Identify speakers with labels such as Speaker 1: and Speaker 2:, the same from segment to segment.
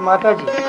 Speaker 1: माताजी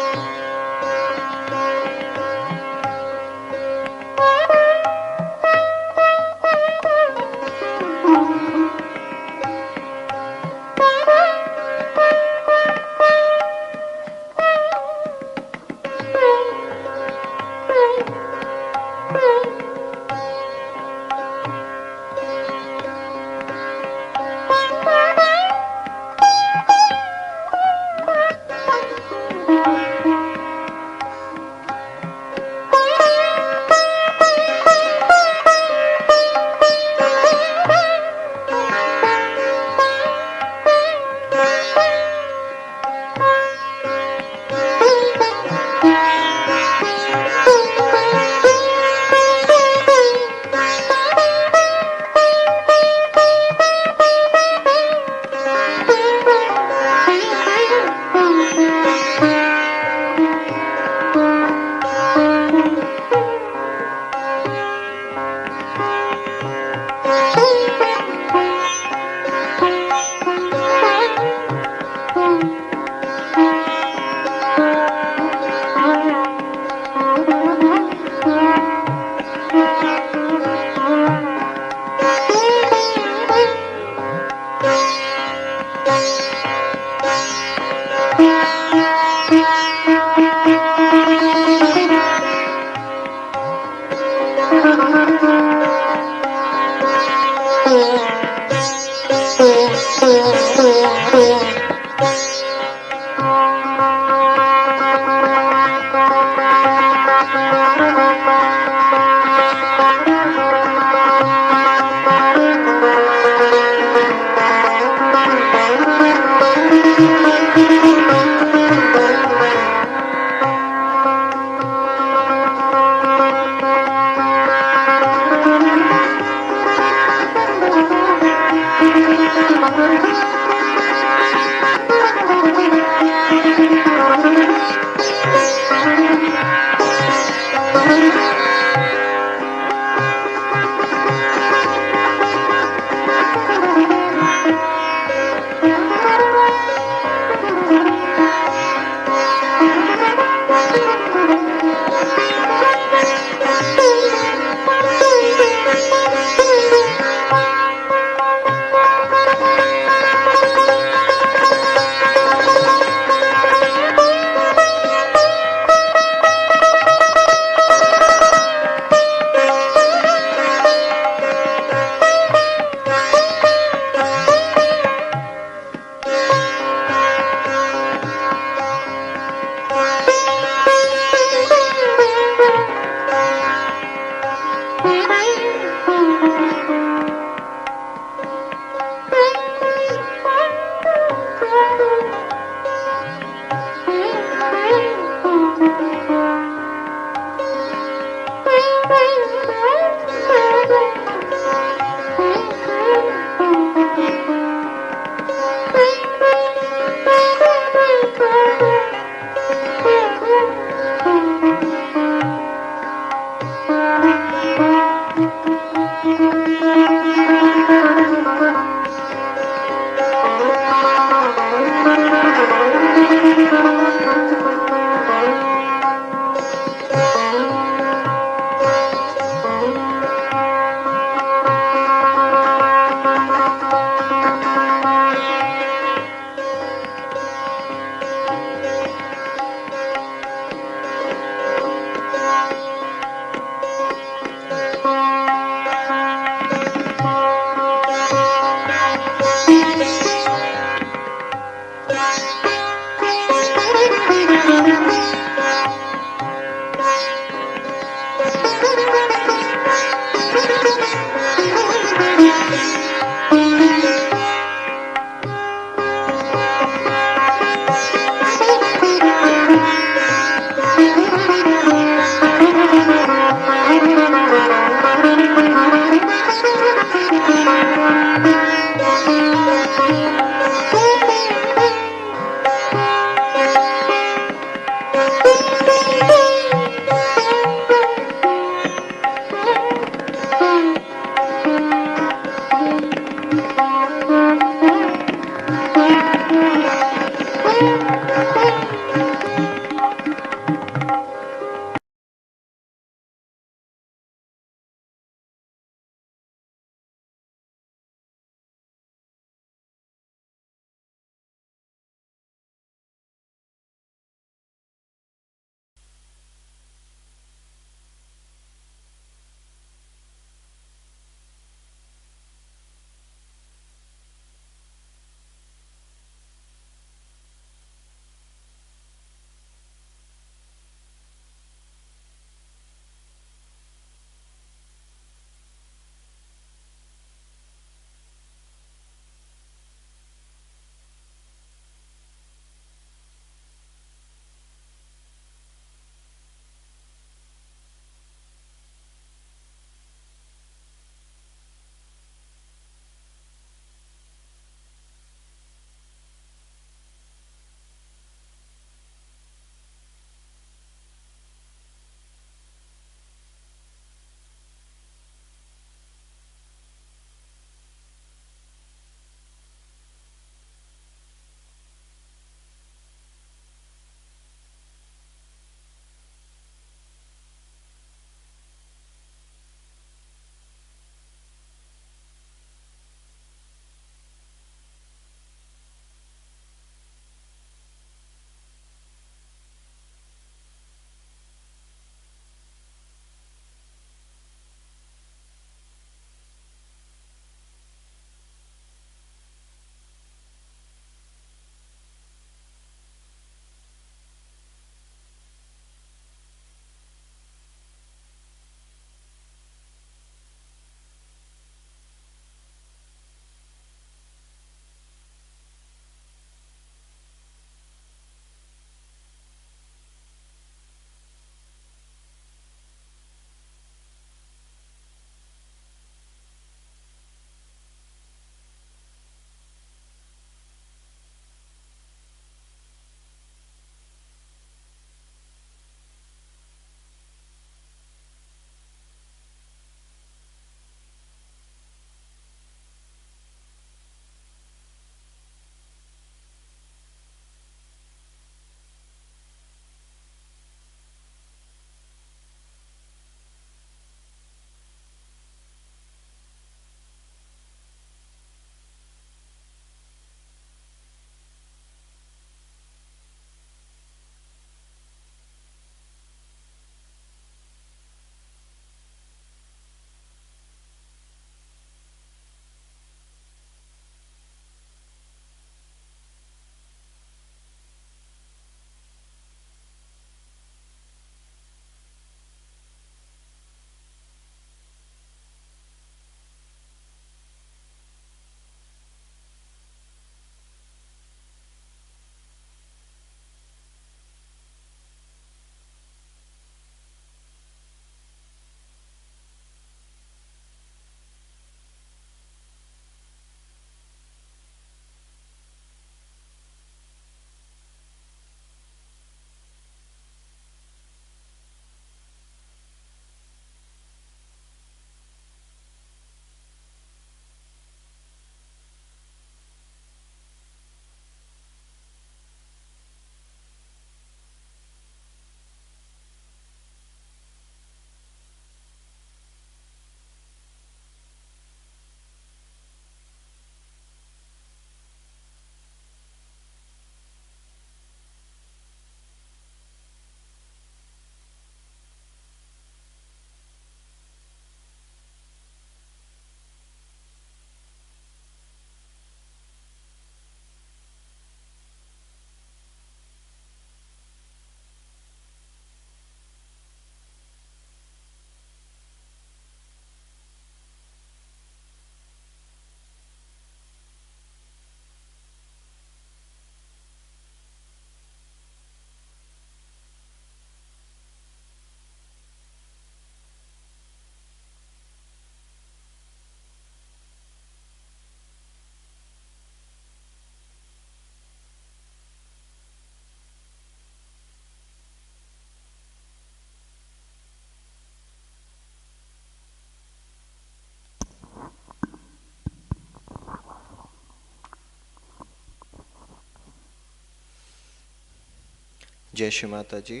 Speaker 2: जय श्री माता जी।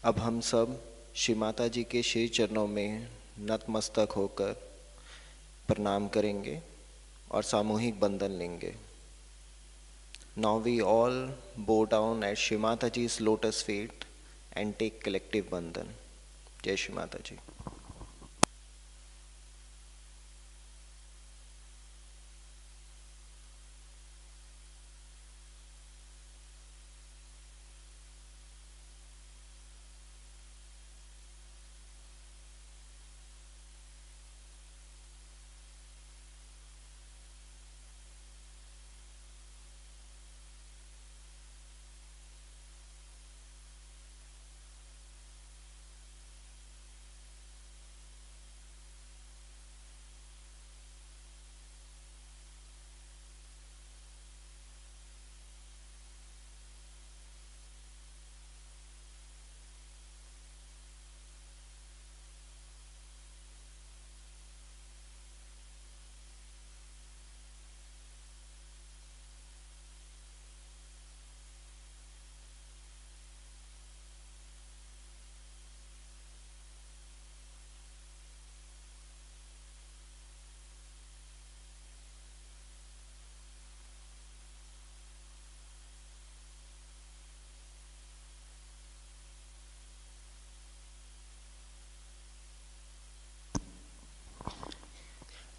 Speaker 2: अब हम सब श्री माता जी के श्री चरणों में नतमस्तक होकर प्रणाम करेंगे और सामूहिक बंधन लेंगे। Now we all bow down at Shri Mata Ji's lotus feet and take collective bandhan. Jai Shri Mata Ji.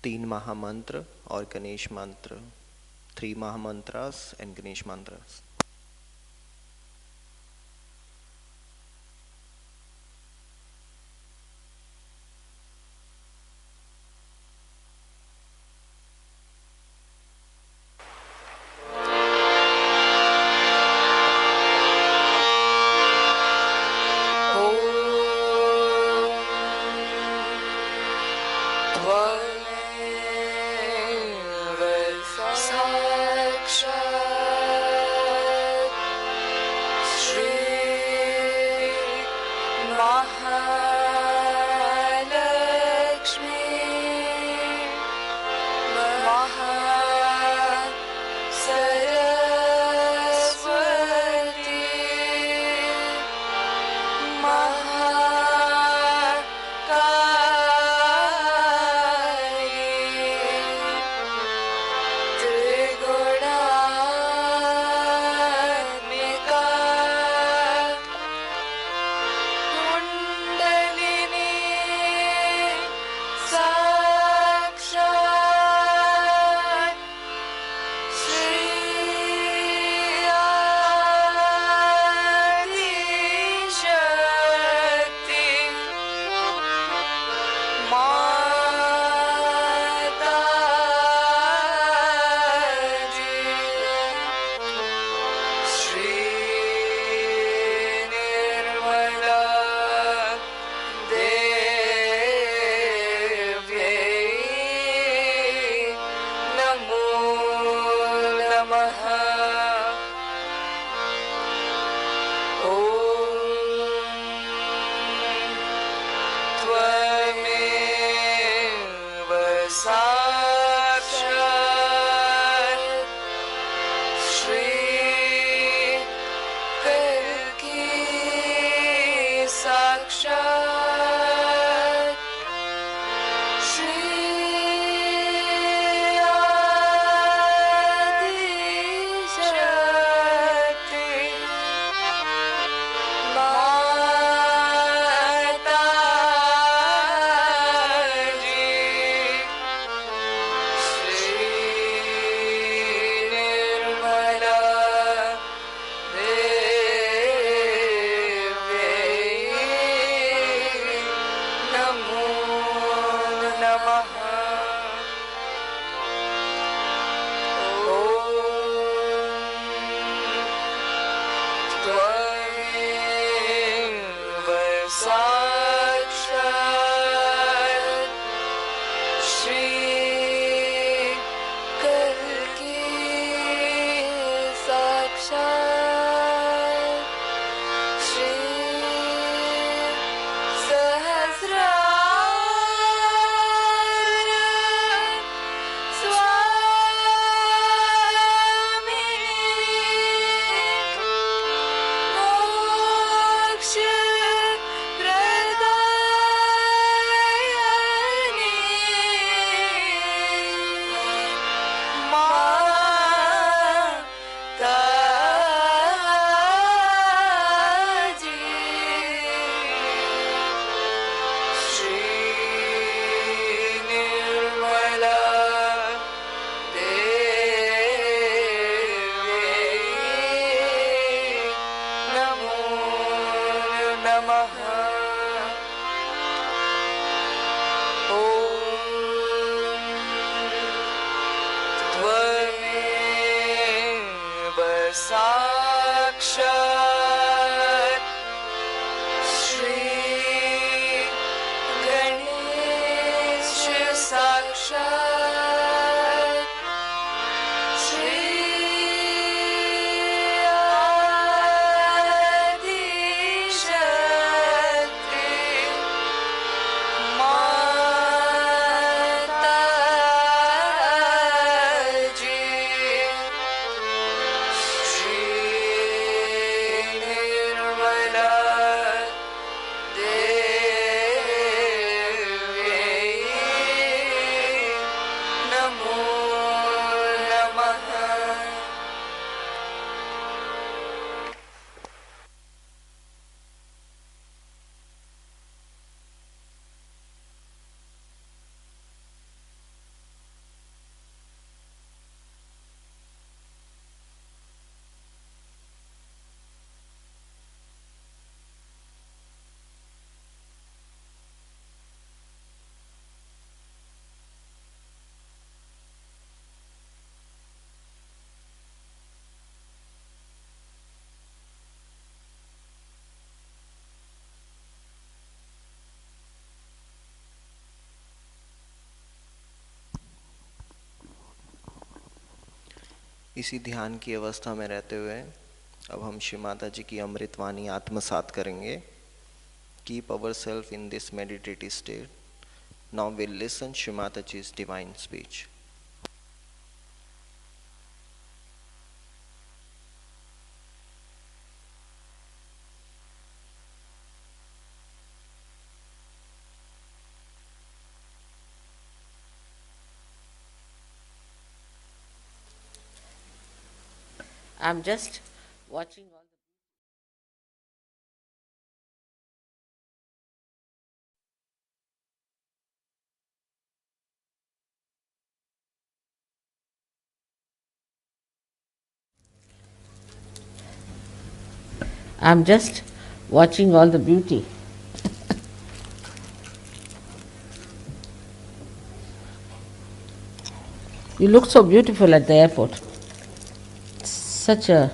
Speaker 2: तीन महामंत्र और गणेश मंत्र, 3 महामंत्रास and गणेश mantras.
Speaker 3: त्वमेव साक्षात् श्री गणेश साक्षात् श्री आदिशक्ति माताजी श्री निर्मला देवी नमो नमः।
Speaker 2: इसी ध्यान की अवस्था में रहते हुए अब हम श्री माता जी की अमृतवाणी आत्मसात करेंगे। Keep our self in this meditative state. Now will listen Shri Mata ji's divine speech.
Speaker 4: I'm just watching all the I'm just watching all the beauty. You look so beautiful at the airport. Such a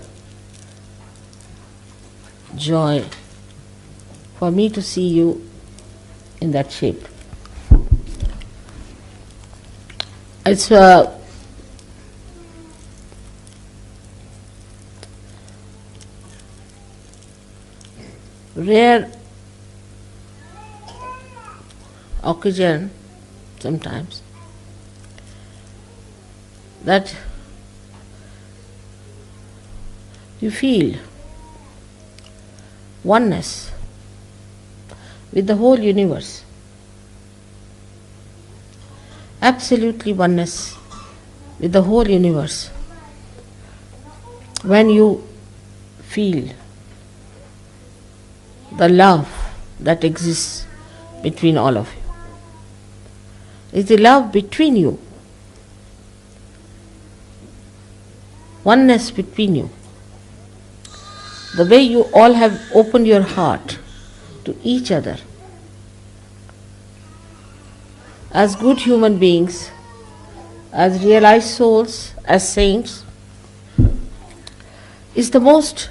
Speaker 4: joy for me to see you in that shape. It's a rare occasion sometimes that you feel oneness with the whole universe, absolutely oneness with the whole universe. When you feel the love that exists between all of you, it's the love between you, oneness between you. The way you all have opened your heart to each other as good human beings, as realized souls, as saints, is the most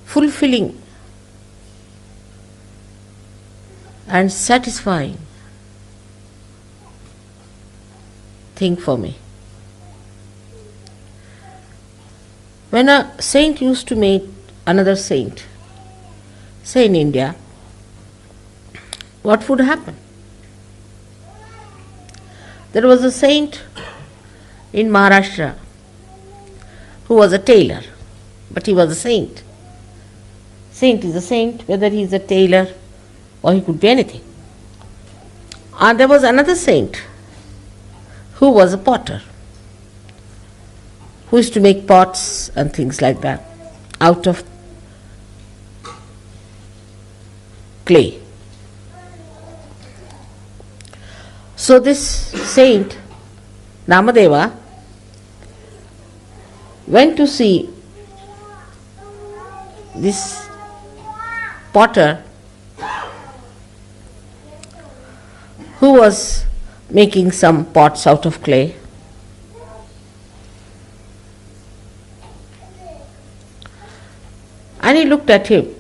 Speaker 4: fulfilling and satisfying thing for me. When a saint used to meet another saint, say in India, what would happen? There was a saint in Maharashtra who was a tailor, but he was a saint. Saint is a saint, whether he is a tailor or he could be anything. And there was another saint who was a potter, who used to make pots and things like that out of clay. So this saint, Namadeva, went to see this potter who was making some pots out of clay. And he looked at him.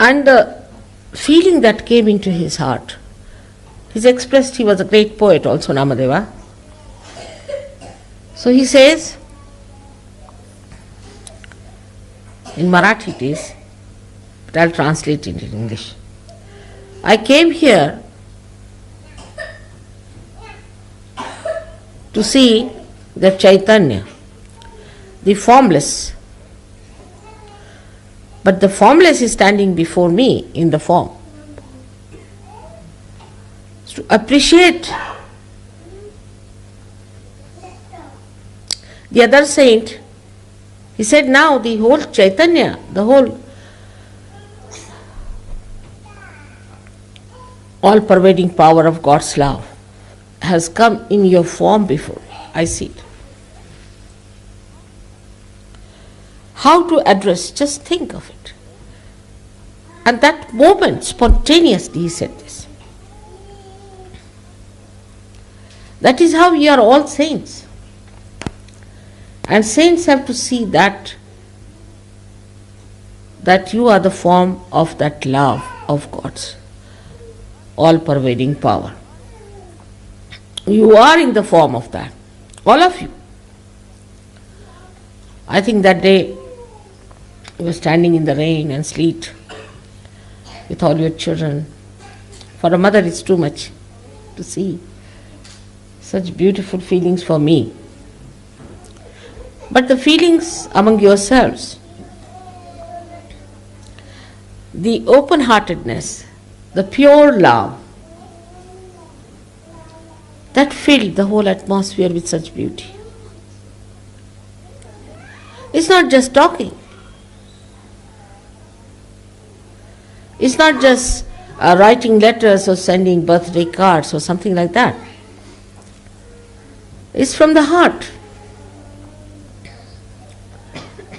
Speaker 4: And the feeling that came into his heart, he's expressed, he was a great poet also, Namadeva. So he says, in Marathi it is, but I'll translate it in English. I came here to see the Chaitanya, the formless. But the formless is standing before me in the form. To appreciate the other saint, he said, now the whole Chaitanya, the whole all-pervading power of God's love has come in your form before me. I see it. How to address, just think of it. And that moment, spontaneously, he said this. That is how we are all saints. And saints have to see that you are the form of that love of God's all-pervading power. You are in the form of that, all of you. I think that day you were standing in the rain and sleet with all your children. For a mother it's too much to see. Such beautiful feelings for me. But the feelings among yourselves, the open-heartedness, the pure love, that filled the whole atmosphere with such beauty. It's not just talking. It's not just writing letters or sending birthday cards or something like that. It's from the heart.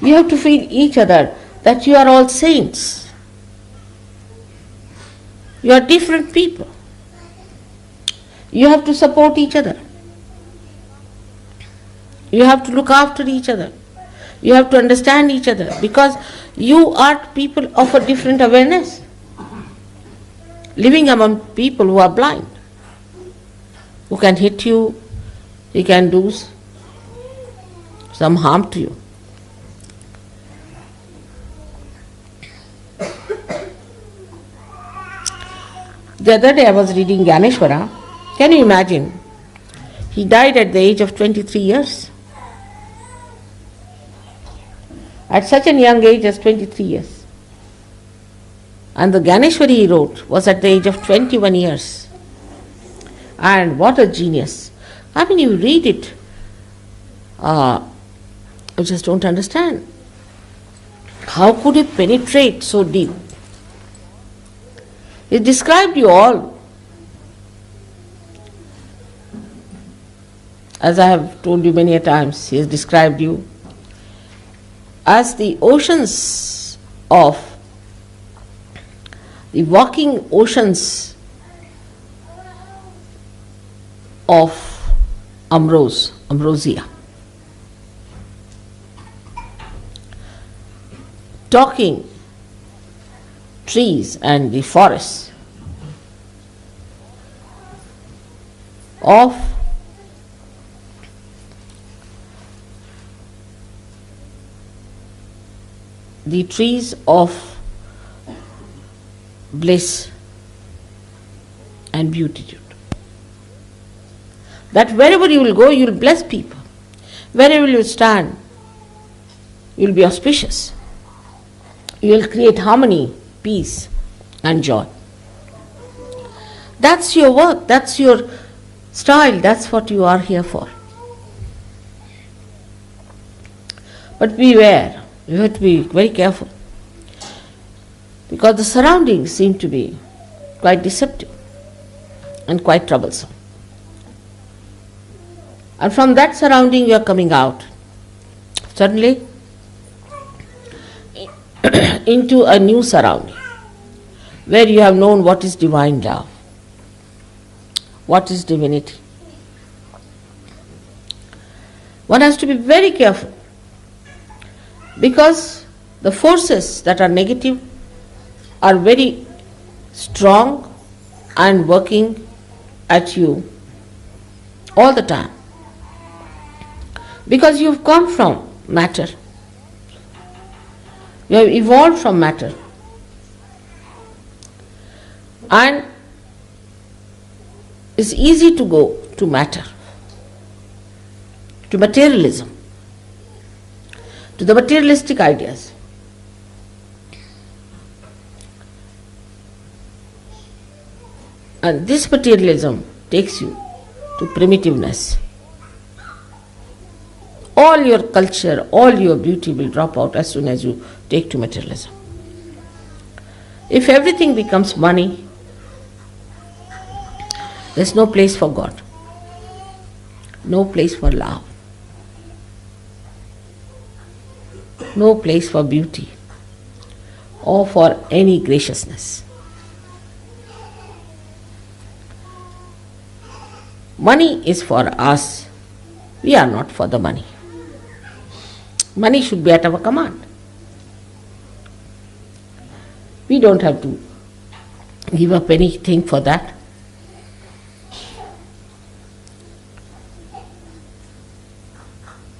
Speaker 4: You have to feel each other that you are all saints. You are different people. You have to support each other. You have to look after each other. You have to understand each other because you are people of a different awareness. Living among people who are blind, who can hit you, he can do some harm to you. The other day I was reading Ganeshwara. Can you imagine? He died at the age of 23 years. At such a young age as 23 years. And the Ganeshwari he wrote was at the age of 21 years. And what a genius. I mean, you read it, you just don't understand. How could he penetrate so deep? He described you all. As I have told you many a times, he has described you as the oceans of, the walking oceans of ambrosia. Talking trees and the forests of the trees of bliss and beatitude. That wherever you will go, you will bless people. Wherever you stand, you will be auspicious. You will create harmony, peace and joy. That's your work, that's your style, that's what you are here for. But beware, you have to be very careful because the surroundings seem to be quite deceptive and quite troublesome. And from that surrounding you are coming out suddenly into a new surrounding. where you have known what is divine love, what is divinity. One has to be very careful, because the forces that are negative are very strong and working at you all the time, because you've come from matter, you have evolved from matter, and it's easy to go to matter, to materialism, to the materialistic ideas. And this materialism takes you to primitiveness. All your culture, all your beauty will drop out as soon as you take to materialism. If everything becomes money, there's no place for God, no place for love, no place for beauty or for any graciousness. Money is for us, we are not for the money. Money should be at our command. We don't have to give up anything for that.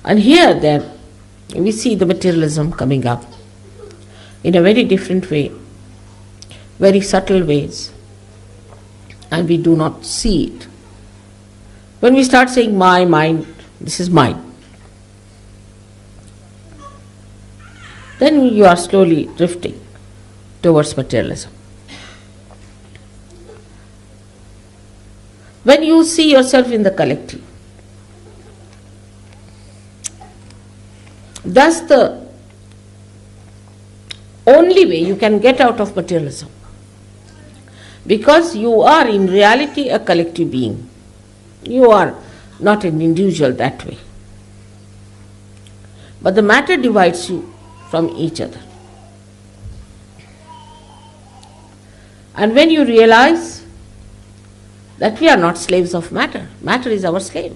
Speaker 4: And here then we see the materialism coming up in a very different way, very subtle ways, and we do not see it. When we start saying my mind, this is mine, then you are slowly drifting towards materialism. When you see yourself in the collective, that's the only way you can get out of materialism, because you are in reality a collective being. You are not an individual that way. But the matter divides you from each other. And when you realize that we are not slaves of matter, matter is our slave.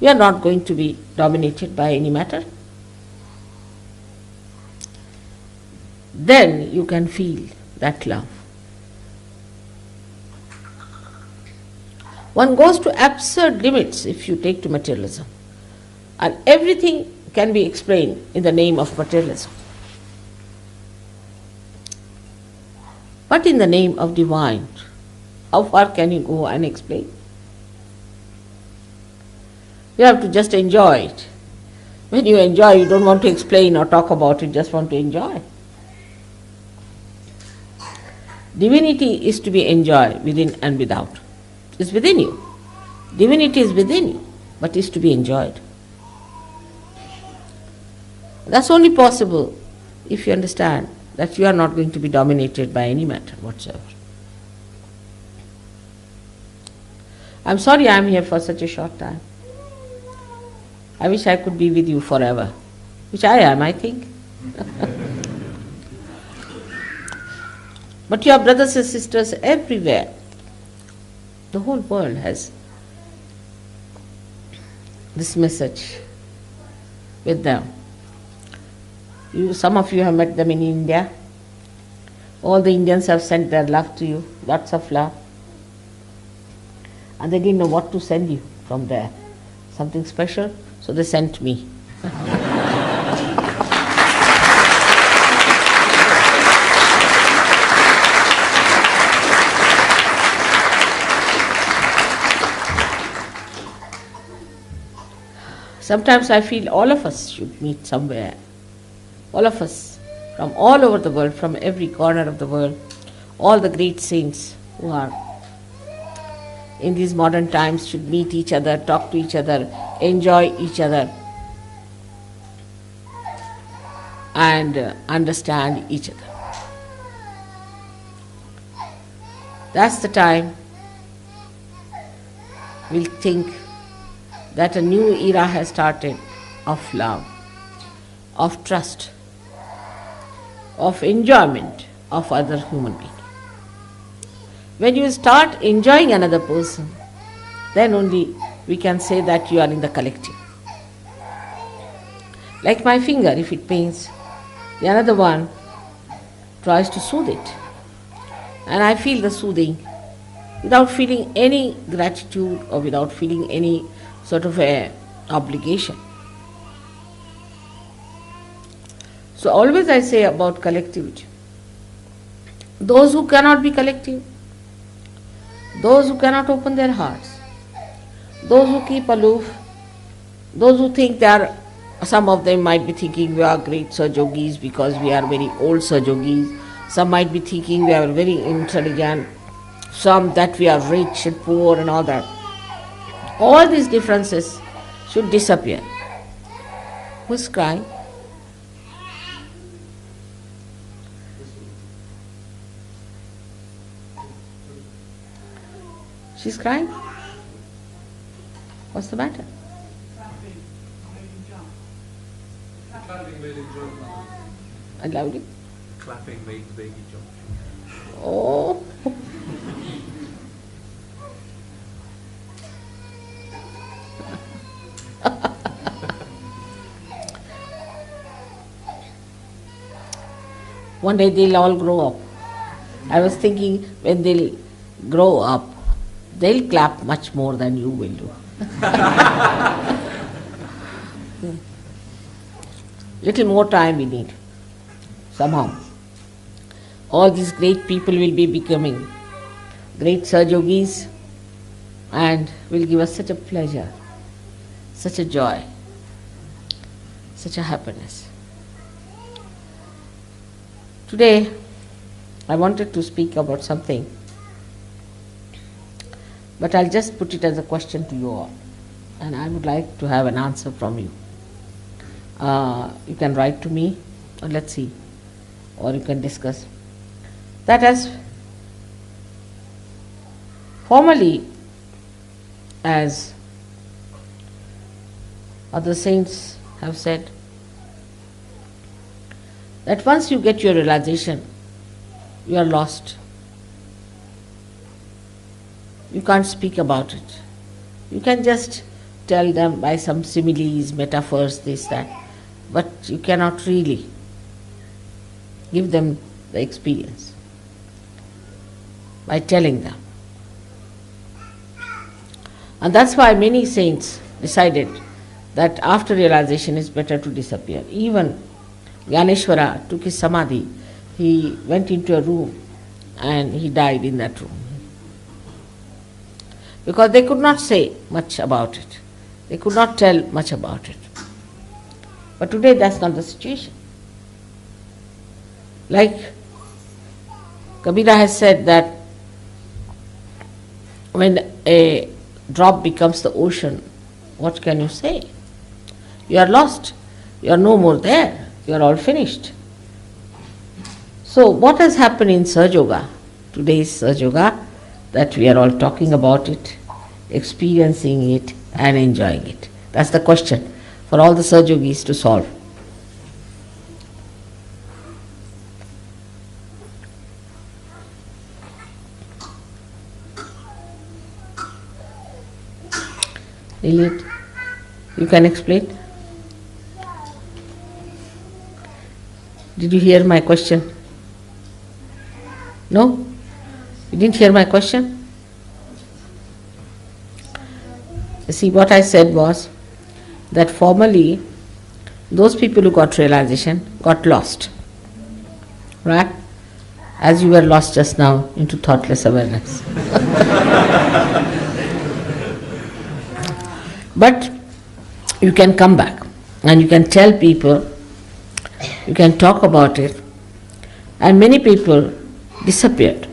Speaker 4: We are not going to be dominated by any matter. Then you can feel that love. One goes to absurd limits if you take to materialism, and everything can be explained in the name of materialism. But in the name of divine, how far can you go and explain? You have to just enjoy it. When you enjoy, you don't want to explain or talk about it, just want to enjoy. Divinity is to be enjoyed within and without. It's within you. Divinity is within you, but is to be enjoyed. That's only possible if you understand that you are not going to be dominated by any matter whatsoever. I'm sorry I'm here for such a short time. I wish I could be with you forever, which I am, I think. But your brothers and sisters everywhere, the whole world has this message with them. Some of you have met them in India. All the Indians have sent their love to you, lots of love. And they didn't know what to send you from there. Something special, so they sent me. Sometimes I feel all of us should meet somewhere. All of us, from all over the world, from every corner of the world, all the great saints who are in these modern times should meet each other, talk to each other, enjoy each other, and understand each other. That's the time we'll think that a new era has started of love, of trust, of enjoyment of other human being. When you start enjoying another person, then only we can say that you are in the collective. Like my finger, if it pains, the another one tries to soothe it. And I feel the soothing without feeling any gratitude or without feeling any sort of a obligation. So always I say about collectivity. Those who cannot be collective, those who cannot open their hearts, those who keep aloof, those who think they are, some of them might be thinking we are great Sahaja Yogis because we are very old Sahaja Yogis. Some might be thinking we are very intelligent, some that we are rich and poor and all that. All these differences should disappear. Who's crying? She's crying? What's the matter?
Speaker 5: Clapping made him jump.
Speaker 4: And loudly?
Speaker 5: Clapping made the baby jump.
Speaker 4: Oh. One day they'll all grow up. I was thinking when they'll grow up, they'll clap much more than you will do. Little more time we need, somehow. All these great people will be becoming great Sahaja Yogis and will give us such a pleasure, such a joy, such a happiness. Today, I wanted to speak about something, but I'll just put it as a question to you all, and I would like to have an answer from you. You can write to me, or let's see, or you can discuss. That as formally as other saints have said, that once you get your realization, you are lost. You can't speak about it. You can just tell them by some similes, metaphors, this, that, but you cannot really give them the experience by telling them. And that's why many saints decided that after realization it's better to disappear. Even Gyaneshwara took his samadhi, he went into a room and he died in that room. Because they could not say much about it. They could not tell much about it. But today that's not the situation. Like Kabira has said that when a drop becomes the ocean, what can you say? You are lost. You are no more there. You are all finished. So what has happened in Sahaja Yoga, today's Sahaja Yoga, that we are all talking about it, experiencing it and enjoying it? That's the question for all the Sahaja Yogis to solve. Lilith, you can explain? Did you hear my question? No? You didn't hear my question? See, what I said was that formally those people who got realization got lost. Right? As you were lost just now into thoughtless awareness. But you can come back and you can tell people, you can talk about it, and many people disappeared.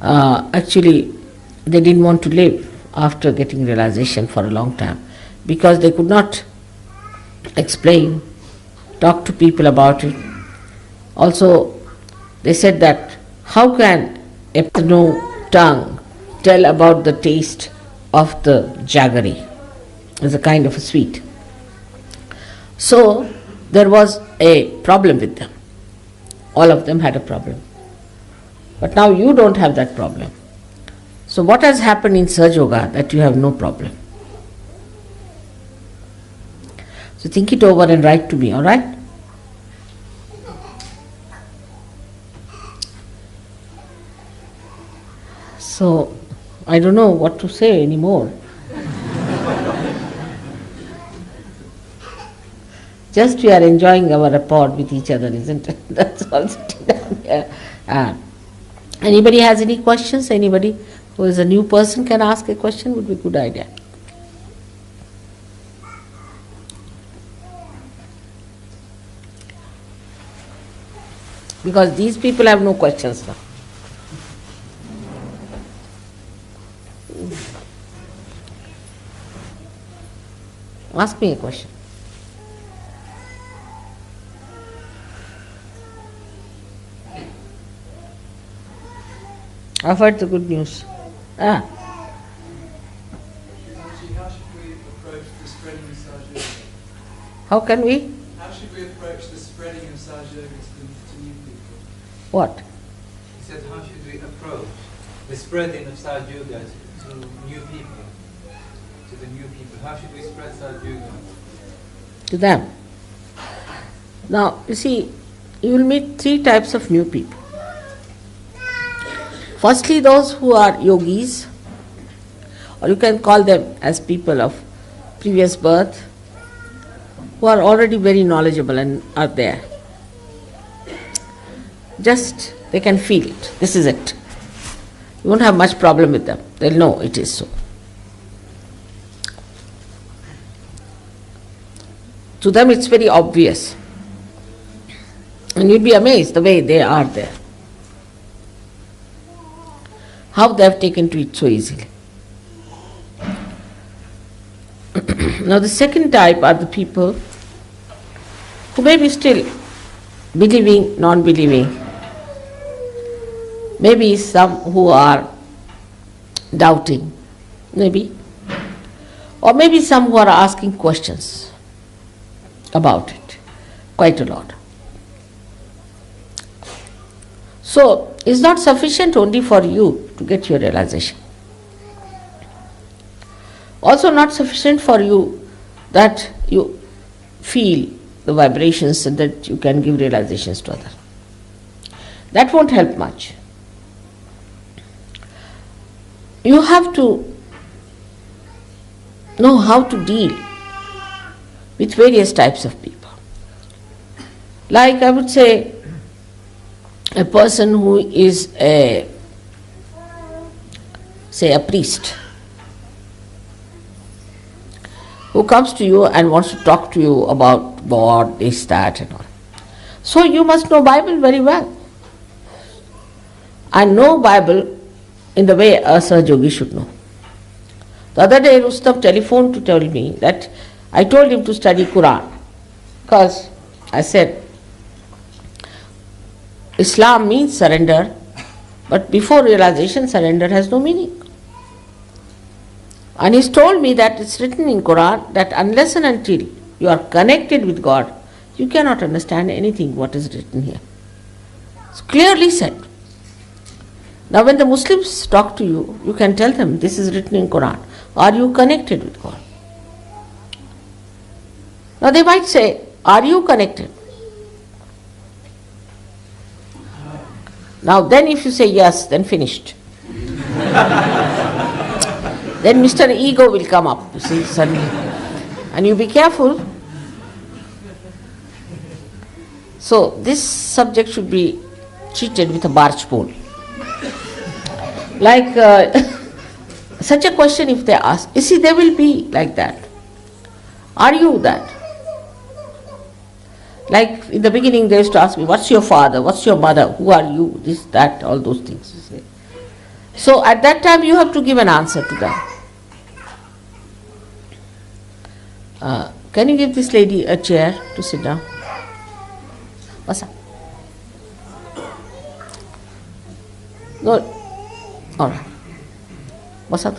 Speaker 4: Actually, they didn't want to live after getting realization for a long time because they could not explain, talk to people about it. Also, they said that how can a no tongue tell about the taste of the jaggery? It's a kind of a sweet. So there was a problem with them. all of them had a problem. But now you don't have that problem. So what has happened in Sahaja Yoga that you have no problem? So think it over and write to me, all right? So I don't know what to say anymore. Just we are enjoying our rapport with each other, isn't it? That's all sitting down here. Anybody has any questions? Anybody who is a new person can ask a question, would be a good idea. Because these people have no questions now. Ask me a question. I've heard the good news.
Speaker 5: Actually, how should we approach the spreading of Sahaja Yoga?
Speaker 4: How can we?
Speaker 5: How should we approach the spreading of Sahaja Yoga to new people?
Speaker 4: What?
Speaker 6: He said, how should we approach the spreading of Sahaja Yoga to new people? To the new people. How should we spread Sahaja Yoga?
Speaker 4: To them. Now, you see, you will meet three types of new people. Firstly, those who are yogis, or you can call them as people of previous birth, who are already very knowledgeable and are there. Just they can feel it. This is it. You won't have much problem with them. They'll know it is so. To them it's very obvious. And you'll be amazed the way they are there. How they have taken to it so easily. Now the second type are the people who may be still believing, non-believing. Maybe some who are doubting, maybe. Or maybe some who are asking questions about it, quite a lot. So, it's not sufficient only for you to get your realization. Also not sufficient for you that you feel the vibrations and that you can give realizations to others. That won't help much. You have to know how to deal with various types of people. Like I would say, a person who is a priest, who comes to you and wants to talk to you about God, this, that and all. So you must know Bible very well. And know Bible in the way a Sahaja Yogi should know. The other day Rustam telephoned to tell me that I told him to study Quran. Because I said, Islam means surrender, but before realization, surrender has no meaning. And he's told me that it's written in Quran that unless and until you are connected with God, you cannot understand anything what is written here. It's clearly said. Now when the Muslims talk to you, you can tell them this is written in Quran. Are you connected with God? Now they might say, are you connected? Now then if you say yes, then finished. Then Mr. Ego will come up, you see, suddenly. And you be careful. So this subject should be treated with a barge pole. Like such a question if they ask, you see, they will be like that. Are you that? Like in the beginning they used to ask me, what's your father, what's your mother, who are you, this, that, all those things. You see. So at that time you have to give an answer to that. Can you give this lady a chair to sit down? What's up? No. All right. What's up?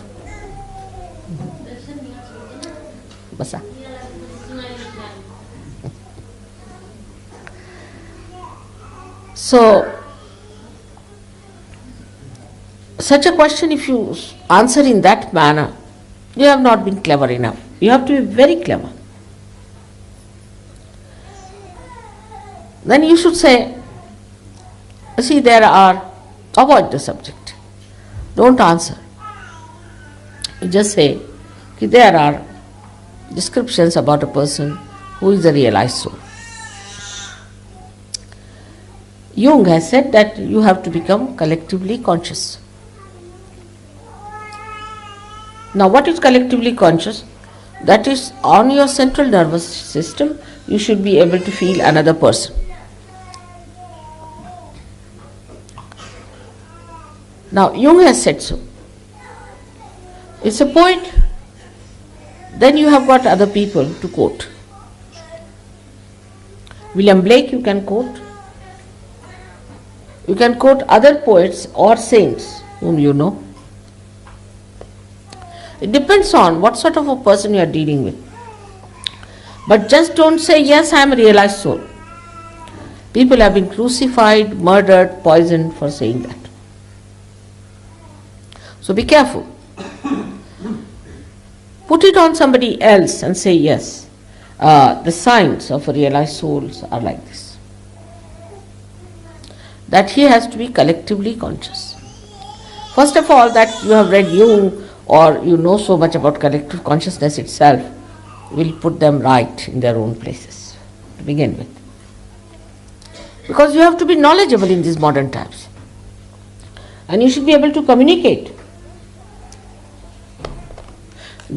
Speaker 4: What's up? So, such a question, if you answer in that manner, you have not been clever enough. You have to be very clever. Then you should say, see, avoid the subject. Don't answer. You just say, there are descriptions about a person who is a realized soul. Jung has said that you have to become collectively conscious. Now, what is collectively conscious? That is, on your central nervous system, you should be able to feel another person. Now, Jung has said so. It's a poet. Then you have got other people to quote. William Blake you can quote. You can quote other poets or saints whom you know. It depends on what sort of a person you are dealing with. But just don't say, yes, I am a realized soul. People have been crucified, murdered, poisoned for saying that. So be careful. Put it on somebody else and say, yes, the signs of a realized souls are like this. That he has to be collectively conscious. First of all, that you have read Jung or you know so much about collective consciousness itself will put them right in their own places to begin with. Because you have to be knowledgeable in these modern times. And you should be able to communicate.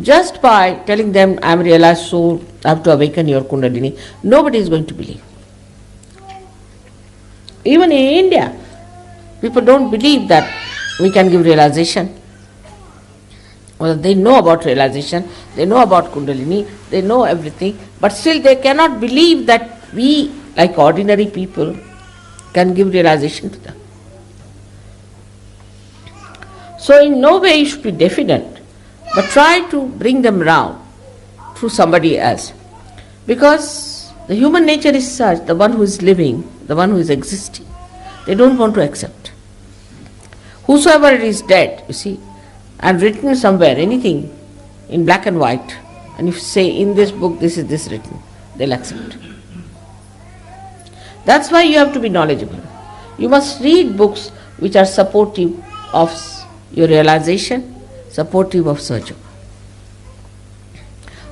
Speaker 4: Just by telling them, I am a realized soul, I have to awaken your Kundalini, nobody is going to believe. Even in India, people don't believe that we can give realization. Well, they know about realization, they know about Kundalini, they know everything, but still they cannot believe that we, like ordinary people, can give realization to them. So in no way you should be definite, but try to bring them round through somebody else. Because the human nature is such, the one who is living, the one who is existing, they don't want to accept. Whosoever is dead, you see, and written somewhere, anything in black and white, and if you say in this book this is this written, they'll accept. That's why you have to be knowledgeable. You must read books which are supportive of your realization, supportive of Sahaja.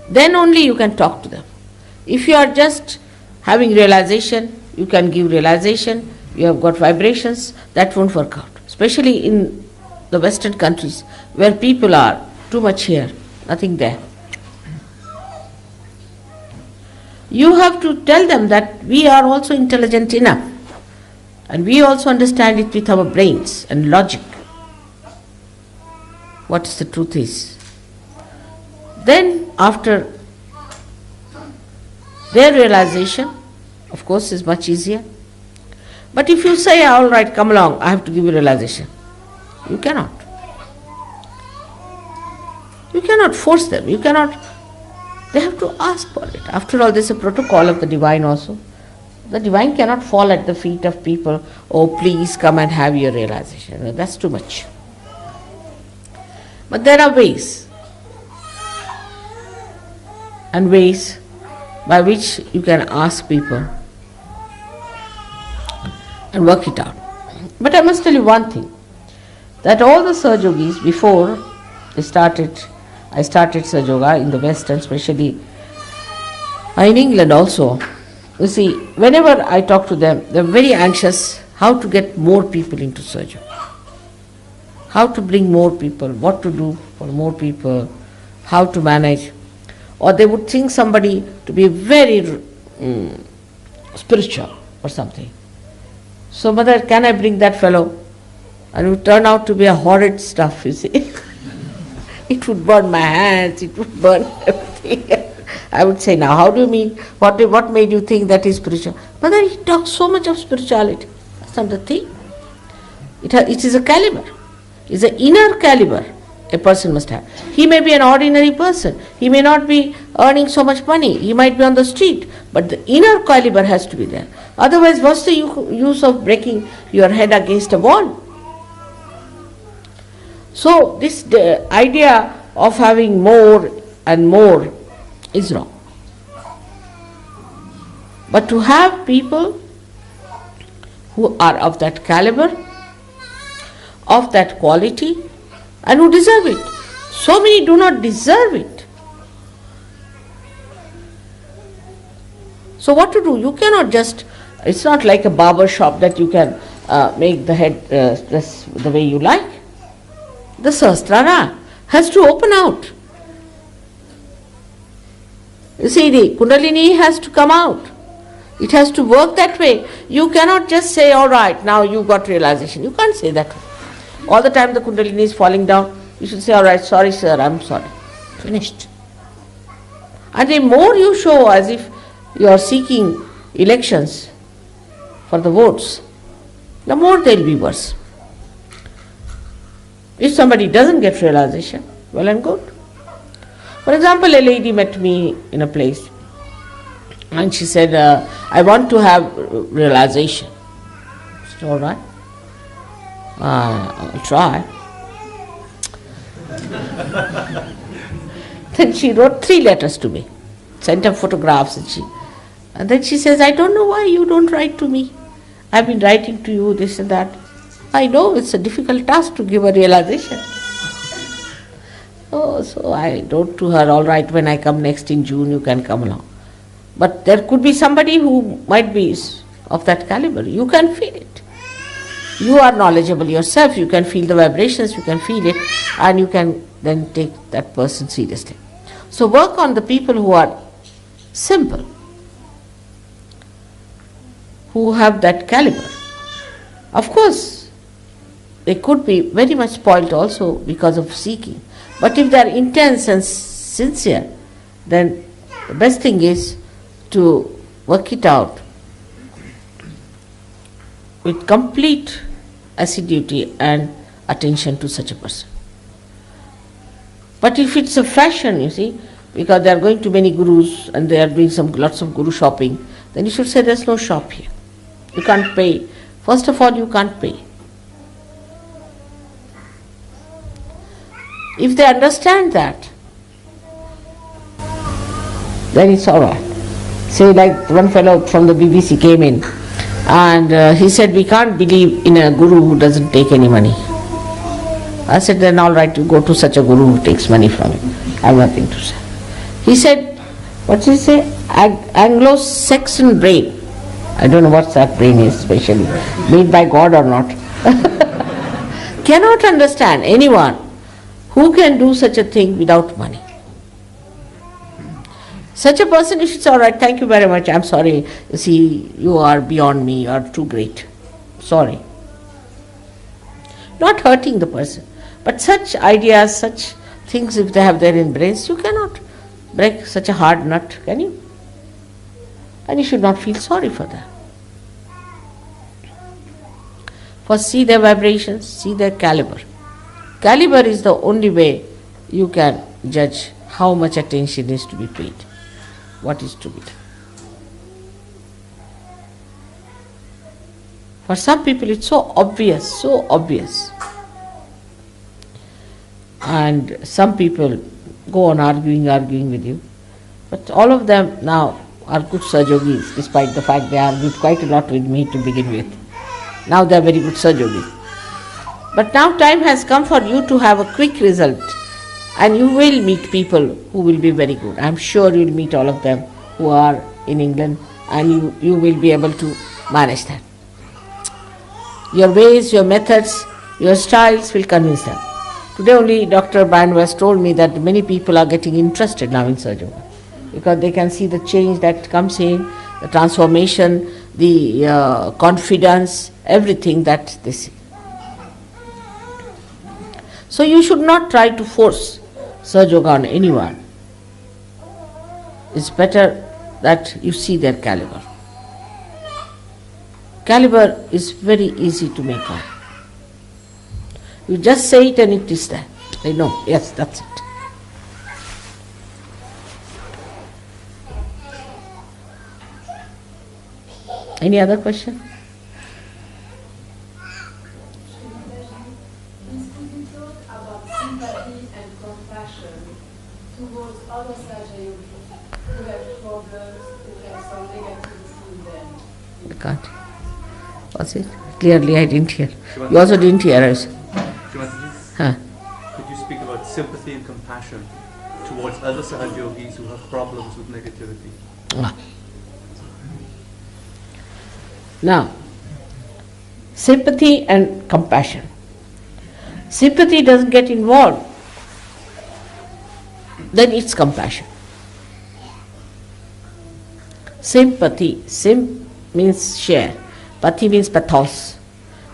Speaker 4: Then only you can talk to them. If you are just having realization, you can give realization, you have got vibrations, that won't work out. Especially in the Western countries where people are too much here, nothing there. You have to tell them that we are also intelligent enough and we also understand it with our brains and logic. What is the truth is. Then after their realization, of course, is much easier. But if you say, all right, come along, I have to give you realization, you cannot. You cannot force them. You cannot. They have to ask for it. After all, there is a protocol of the divine also. The divine cannot fall at the feet of people, oh, please come and have your realization. No, that's too much. But there are ways. And ways by which you can ask people and work it out. But I must tell you one thing, that all the Sahaja Yogis, before I started Sahaja Yoga in the West and especially in England also, you see, whenever I talk to them, they are very anxious how to get more people into Sahaja. How to bring more people, what to do for more people, how to manage. Or they would think somebody to be very spiritual or something. So, mother, can I bring that fellow? And it would turn out to be a horrid stuff, you see. It would burn my hands, it would burn everything. I would say, now, how do you mean? What made you think that is spiritual? Mother, he talks so much of spirituality. That's not the thing. It is a caliber. It's an inner caliber a person must have. He may be an ordinary person. He may not be earning so much money. He might be on the street. But the inner caliber has to be there. Otherwise, what's the use of breaking your head against a wall? So this idea of having more and more is wrong. But to have people who are of that caliber, of that quality, and who deserve it. So many do not deserve it. So what to do? You cannot just, it's not like a barber shop that you can make the head dress the way you like. The Sahasrara has to open out. You see, the Kundalini has to come out. It has to work that way. You cannot just say, all right, now you got realization. You can't say that way. All the time the Kundalini is falling down, you should say, all right, sorry sir, I'm sorry. Finished. And the more you show as if you are seeking elections for the votes, the more they'll be worse. If somebody doesn't get realization, well and good. For example, a lady met me in a place and she said, I want to have realization. I said, all right, I'll try. Then she wrote 3 letters to me, sent her photographs, and then she says, I don't know why you don't write to me. I've been writing to you, this and that. I know it's a difficult task to give a realization. Oh, so I wrote to her, all right, when I come next in June, you can come along. But there could be somebody who might be of that caliber. You can feel it. You are knowledgeable yourself, you can feel the vibrations, you can feel it, and you can then take that person seriously. So work on the people who are simple, who have that caliber. Of course, they could be very much spoilt also because of seeking. But if they are intense and sincere, then the best thing is to work it out with complete assiduity and attention to such a person. But if it's a fashion, you see, because they are going to many gurus and they are doing lots of guru shopping, then you should say there's no shop here. You can't pay. First of all, you can't pay. If they understand that, then it's all right. Say like one fellow from the BBC came in and he said, we can't believe in a guru who doesn't take any money. I said, then all right, you go to such a guru who takes money from you. I have nothing to say. He said, what did he say? Anglo-Saxon brain. I don't know what that brain is specially, made by God or not. Cannot understand anyone who can do such a thing without money. Such a person, you should say, all right, thank you very much, I'm sorry, you see, you are beyond me, you are too great. Sorry. Not hurting the person. But such ideas, such things, if they have there in brains, you cannot break such a hard nut, can you? And you should not feel sorry for them. First, see their vibrations, see their caliber. Caliber is the only way you can judge how much attention is to be paid, what is to be done. For some people it's so obvious, so obvious. And some people go on arguing with you. But all of them now are good Sahaja Yogis, despite the fact they argued quite a lot with me to begin with. Now they are very good Sahaja Yogis. But now time has come for you to have a quick result, and you will meet people who will be very good. I am sure you will meet all of them who are in England, and you will be able to manage that. Your ways, your methods, your styles will convince them. Today only Dr. Banwas told me that many people are getting interested now in Sahaja Yoga, because they can see the change that comes in, the transformation, the confidence, everything that they see. So you should not try to force Sahaja Yoga on anyone. It's better that you see their caliber. Caliber is very easy to make out. You just say it and it is there. They know, yes, that's it. Any other question?
Speaker 7: Please could you talk about sympathy and compassion towards other Sahaja Yogis who have problems, who have some negativity in them?
Speaker 4: I can't. What's it? Clearly I didn't hear. You also didn't hear us.
Speaker 8: Shrimataji,
Speaker 4: Huh.
Speaker 8: could you speak about sympathy and compassion towards other Sahaja Yogis who have problems with negativity?
Speaker 4: Ah. Now, sympathy and compassion. Sympathy doesn't get involved, then it's compassion. Sympathy, means share, pati means pathos.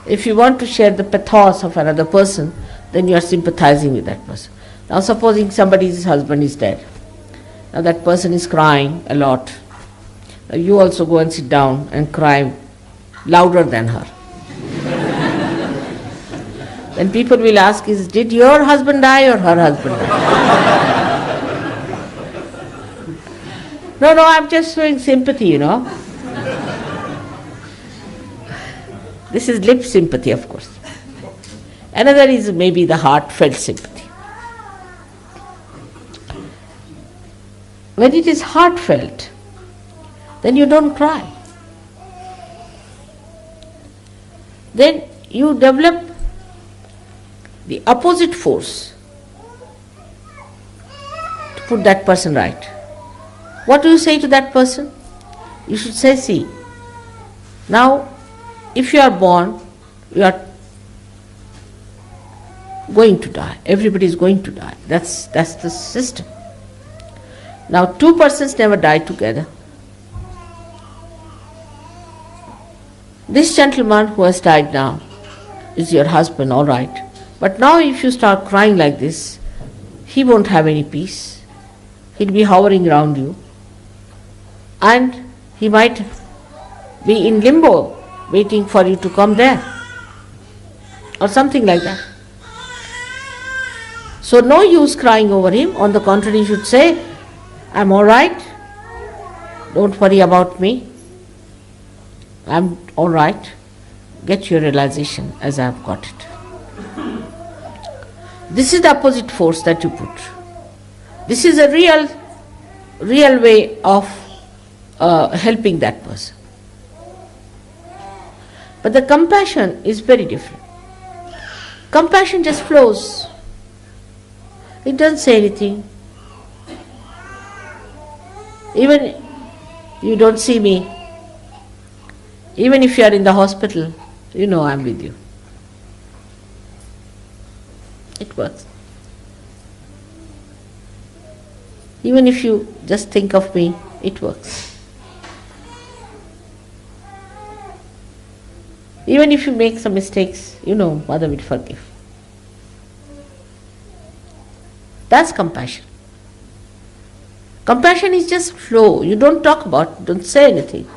Speaker 4: If you want to share the pathos of another person, then you are sympathizing with that person. Now supposing somebody's husband is dead. Now that person is crying a lot. Now you also go and sit down and cry louder than her. Then people will ask, did your husband die or her husband die? No, I'm just showing sympathy, you know. This is lip sympathy, of course. Another is maybe the heartfelt sympathy. When it is heartfelt, then you don't cry. Then you develop the opposite force to put that person right. What do you say to that person? You should say, see, now if you are born, you are going to die. Everybody is going to die. That's the system. Now two persons never die together. This gentleman who has died now is your husband, all right. But now if you start crying like this, he won't have any peace. He'll be hovering around you. And he might be in limbo, waiting for you to come there. Or something like that. So no use crying over him. On the contrary, you should say, I'm all right. Don't worry about me. I'm all right. Get your realization as I've got it. This is the opposite force that you put. This is a real way of helping that person. But the compassion is very different. Compassion just flows. It doesn't say anything. Even you don't see me. Even if you are in the hospital, you know I'm with you. It works. Even if you just think of me, it works. Even if you make some mistakes, you know Mother will forgive. That's compassion. Compassion is just flow. You don't talk about it, don't say anything.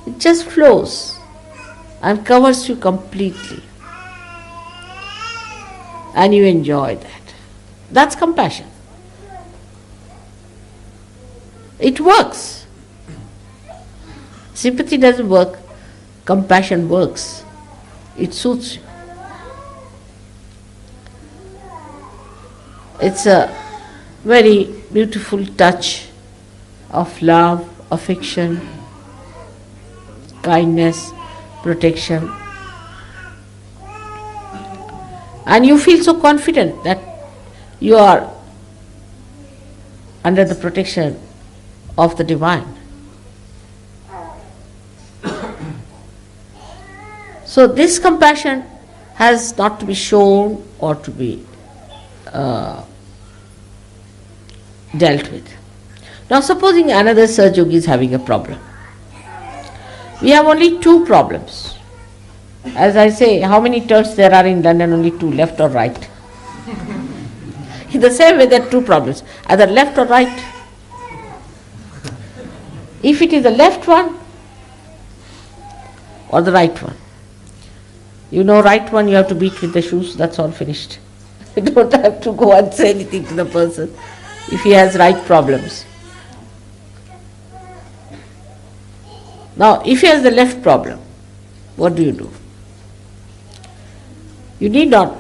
Speaker 4: It just flows and covers you completely. And you enjoy that. That's compassion. It works. Sympathy doesn't work. Compassion works. It suits you. It's a very beautiful touch of love, affection, kindness, protection. And you feel so confident that you are under the protection of the divine. So this compassion has not to be shown or to be dealt with. Now supposing another Sahaja Yogi is having a problem. We have only two problems. As I say, how many turns there are in London? Only two, left or right. In the same way, there are two problems, either left or right. If it is the left one or the right one, you know, right one you have to beat with the shoes, that's all finished. You don't have to go and say anything to the person if he has right problems. Now, if he has the left problem, what do? You need not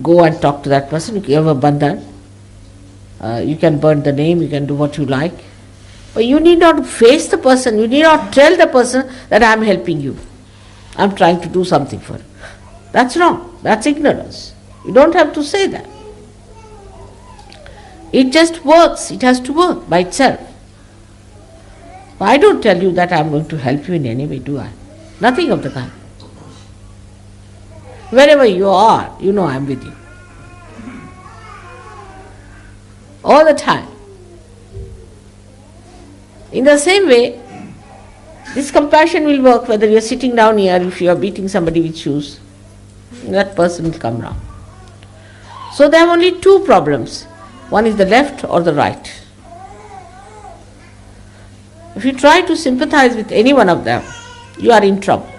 Speaker 4: go and talk to that person. You have a bandhan. You can burn the name, you can do what you like. But you need not face the person, you need not tell the person that I am helping you. I am trying to do something for you. That's wrong. That's ignorance. You don't have to say that. It just works. It has to work by itself. I don't tell you that I am going to help you in any way, do I? Nothing of the kind. Wherever you are, you know I am with you. All the time. In the same way, this compassion will work whether you are sitting down here, if you are beating somebody with shoes, that person will come round. So there are only two problems. One is the left or the right. If you try to sympathize with any one of them, you are in trouble.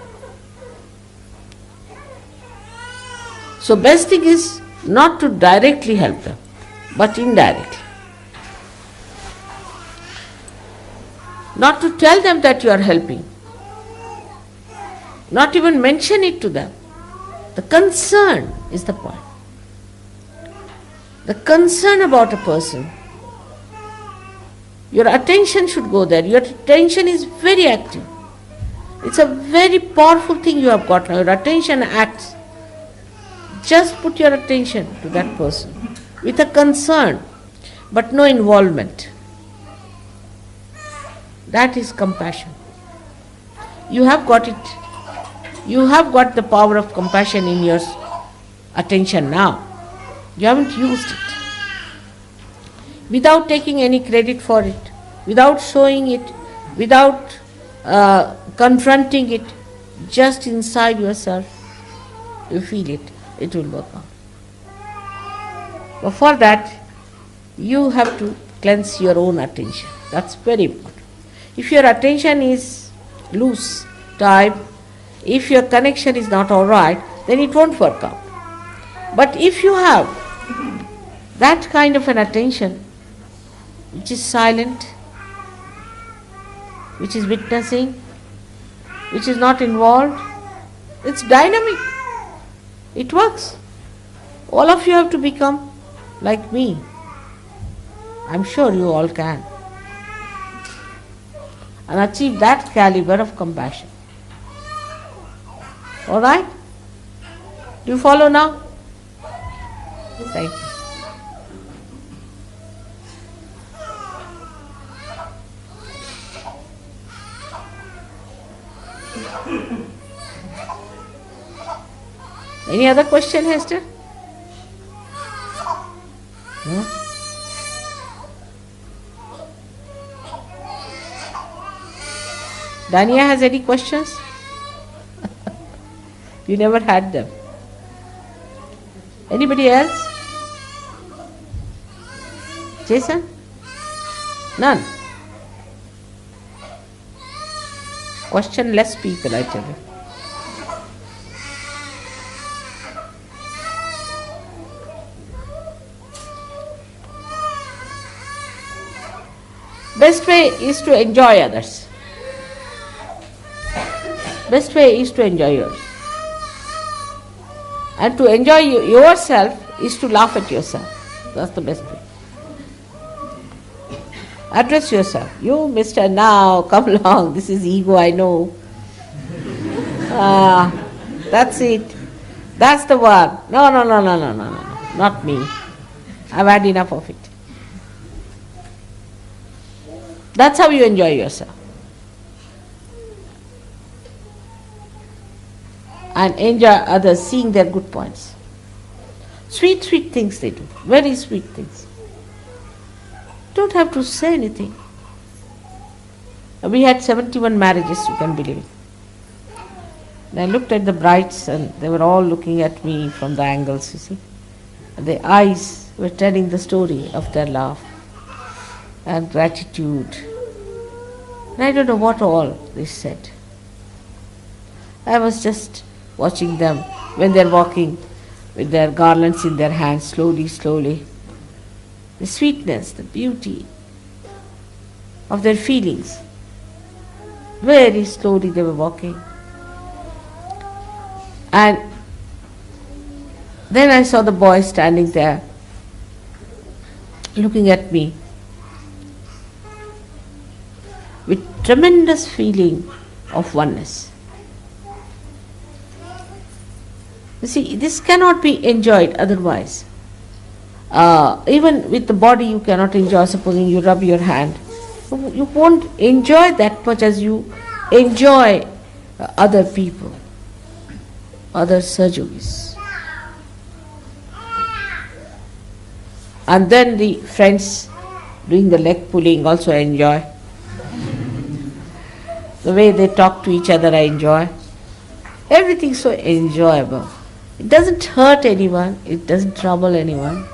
Speaker 4: So best thing is not to directly help them, but indirectly. Not to tell them that you are helping. Not even mention it to them. The concern is the point. The concern about a person. Your attention should go there. Your attention is very active. It's a very powerful thing you have got now. Your attention acts. Just put your attention to that person with a concern, but no involvement. That is compassion. You have got it. You have got the power of compassion in your attention now. You haven't used it. Without taking any credit for it, without showing it, without confronting it, just inside yourself, you feel it. It will work out. But for that, you have to cleanse your own attention. That's very important. If your attention is loose, tight, if your connection is not all right, then it won't work out. But if you have that kind of an attention, which is silent, which is witnessing, which is not involved, it's dynamic. It works. All of you have to become like me. I'm sure you all can. And achieve that caliber of compassion. Alright? Do you follow now? Thank you. Any other question, Hester? No? Dania has any questions? You never had them. Anybody else? Jason? None? Questionless people, I tell you. Best way is to enjoy others. Best way is to enjoy yours. And to enjoy yourself is to laugh at yourself. That's the best way. Address yourself. You, mister, now, come along. This is ego, I know. That's it. That's the one. No. Not me. I've had enough of it. That's how you enjoy yourself. And enjoy others seeing their good points. Sweet things they do. Very sweet things. Don't have to say anything. We had 71 marriages, you can believe it. And I looked at the brides and they were all looking at me from the angles, you see. And their eyes were telling the story of their love and gratitude. And I don't know what all they said. I was just watching them when they're walking with their garlands in their hands, slowly. The sweetness, the beauty of their feelings. Very slowly they were walking. And then I saw the boy standing there, looking at me with tremendous feeling of oneness. You see, this cannot be enjoyed otherwise. Even with the body you cannot enjoy. Supposing you rub your hand, you won't enjoy that much as you enjoy other people, other Sahaja Yogis. And then the friends doing the leg pulling also I enjoy. The way they talk to each other I enjoy. Everything so enjoyable. It doesn't hurt anyone, it doesn't trouble anyone.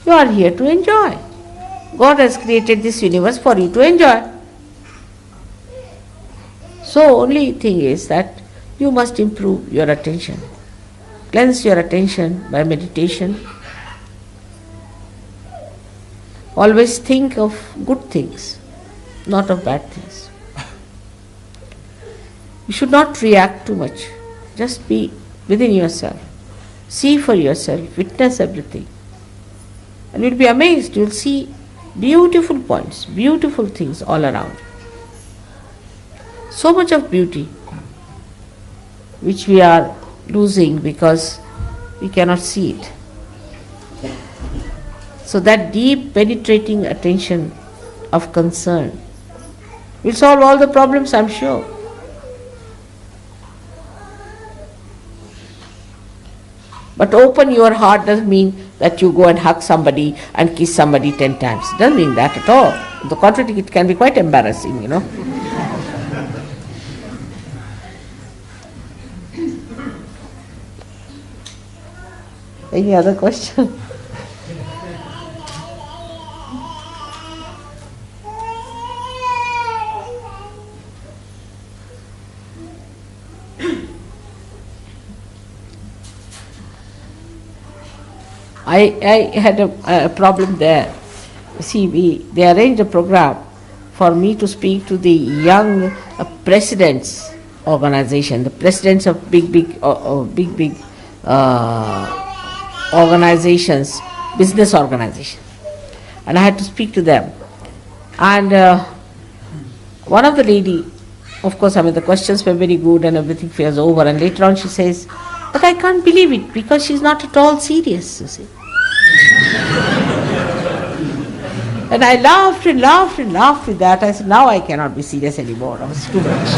Speaker 4: You are here to enjoy. God has created this universe for you to enjoy. So only thing is that you must improve your attention. Cleanse your attention by meditation. Always think of good things, not of bad things. You should not react too much. Just be within yourself. See for yourself, witness everything. And you'll be amazed. You'll see beautiful points, beautiful things all around. So much of beauty which we are losing because we cannot see it. So that deep penetrating attention of concern will solve all the problems, I'm sure. But open your heart doesn't mean that you go and hug somebody and kiss somebody 10 times. It doesn't mean that at all. On the contrary, it can be quite embarrassing, Any other question? I had a problem there. See, they arranged a program for me to speak to the young presidents organization, the presidents of big organizations, business organizations. And I had to speak to them. And one of the lady, of course, the questions were very good and everything was over. And later on she says, but I can't believe it because she's not at all serious, you see. And I laughed and laughed and laughed with that. I said, now I cannot be serious anymore. That was too much.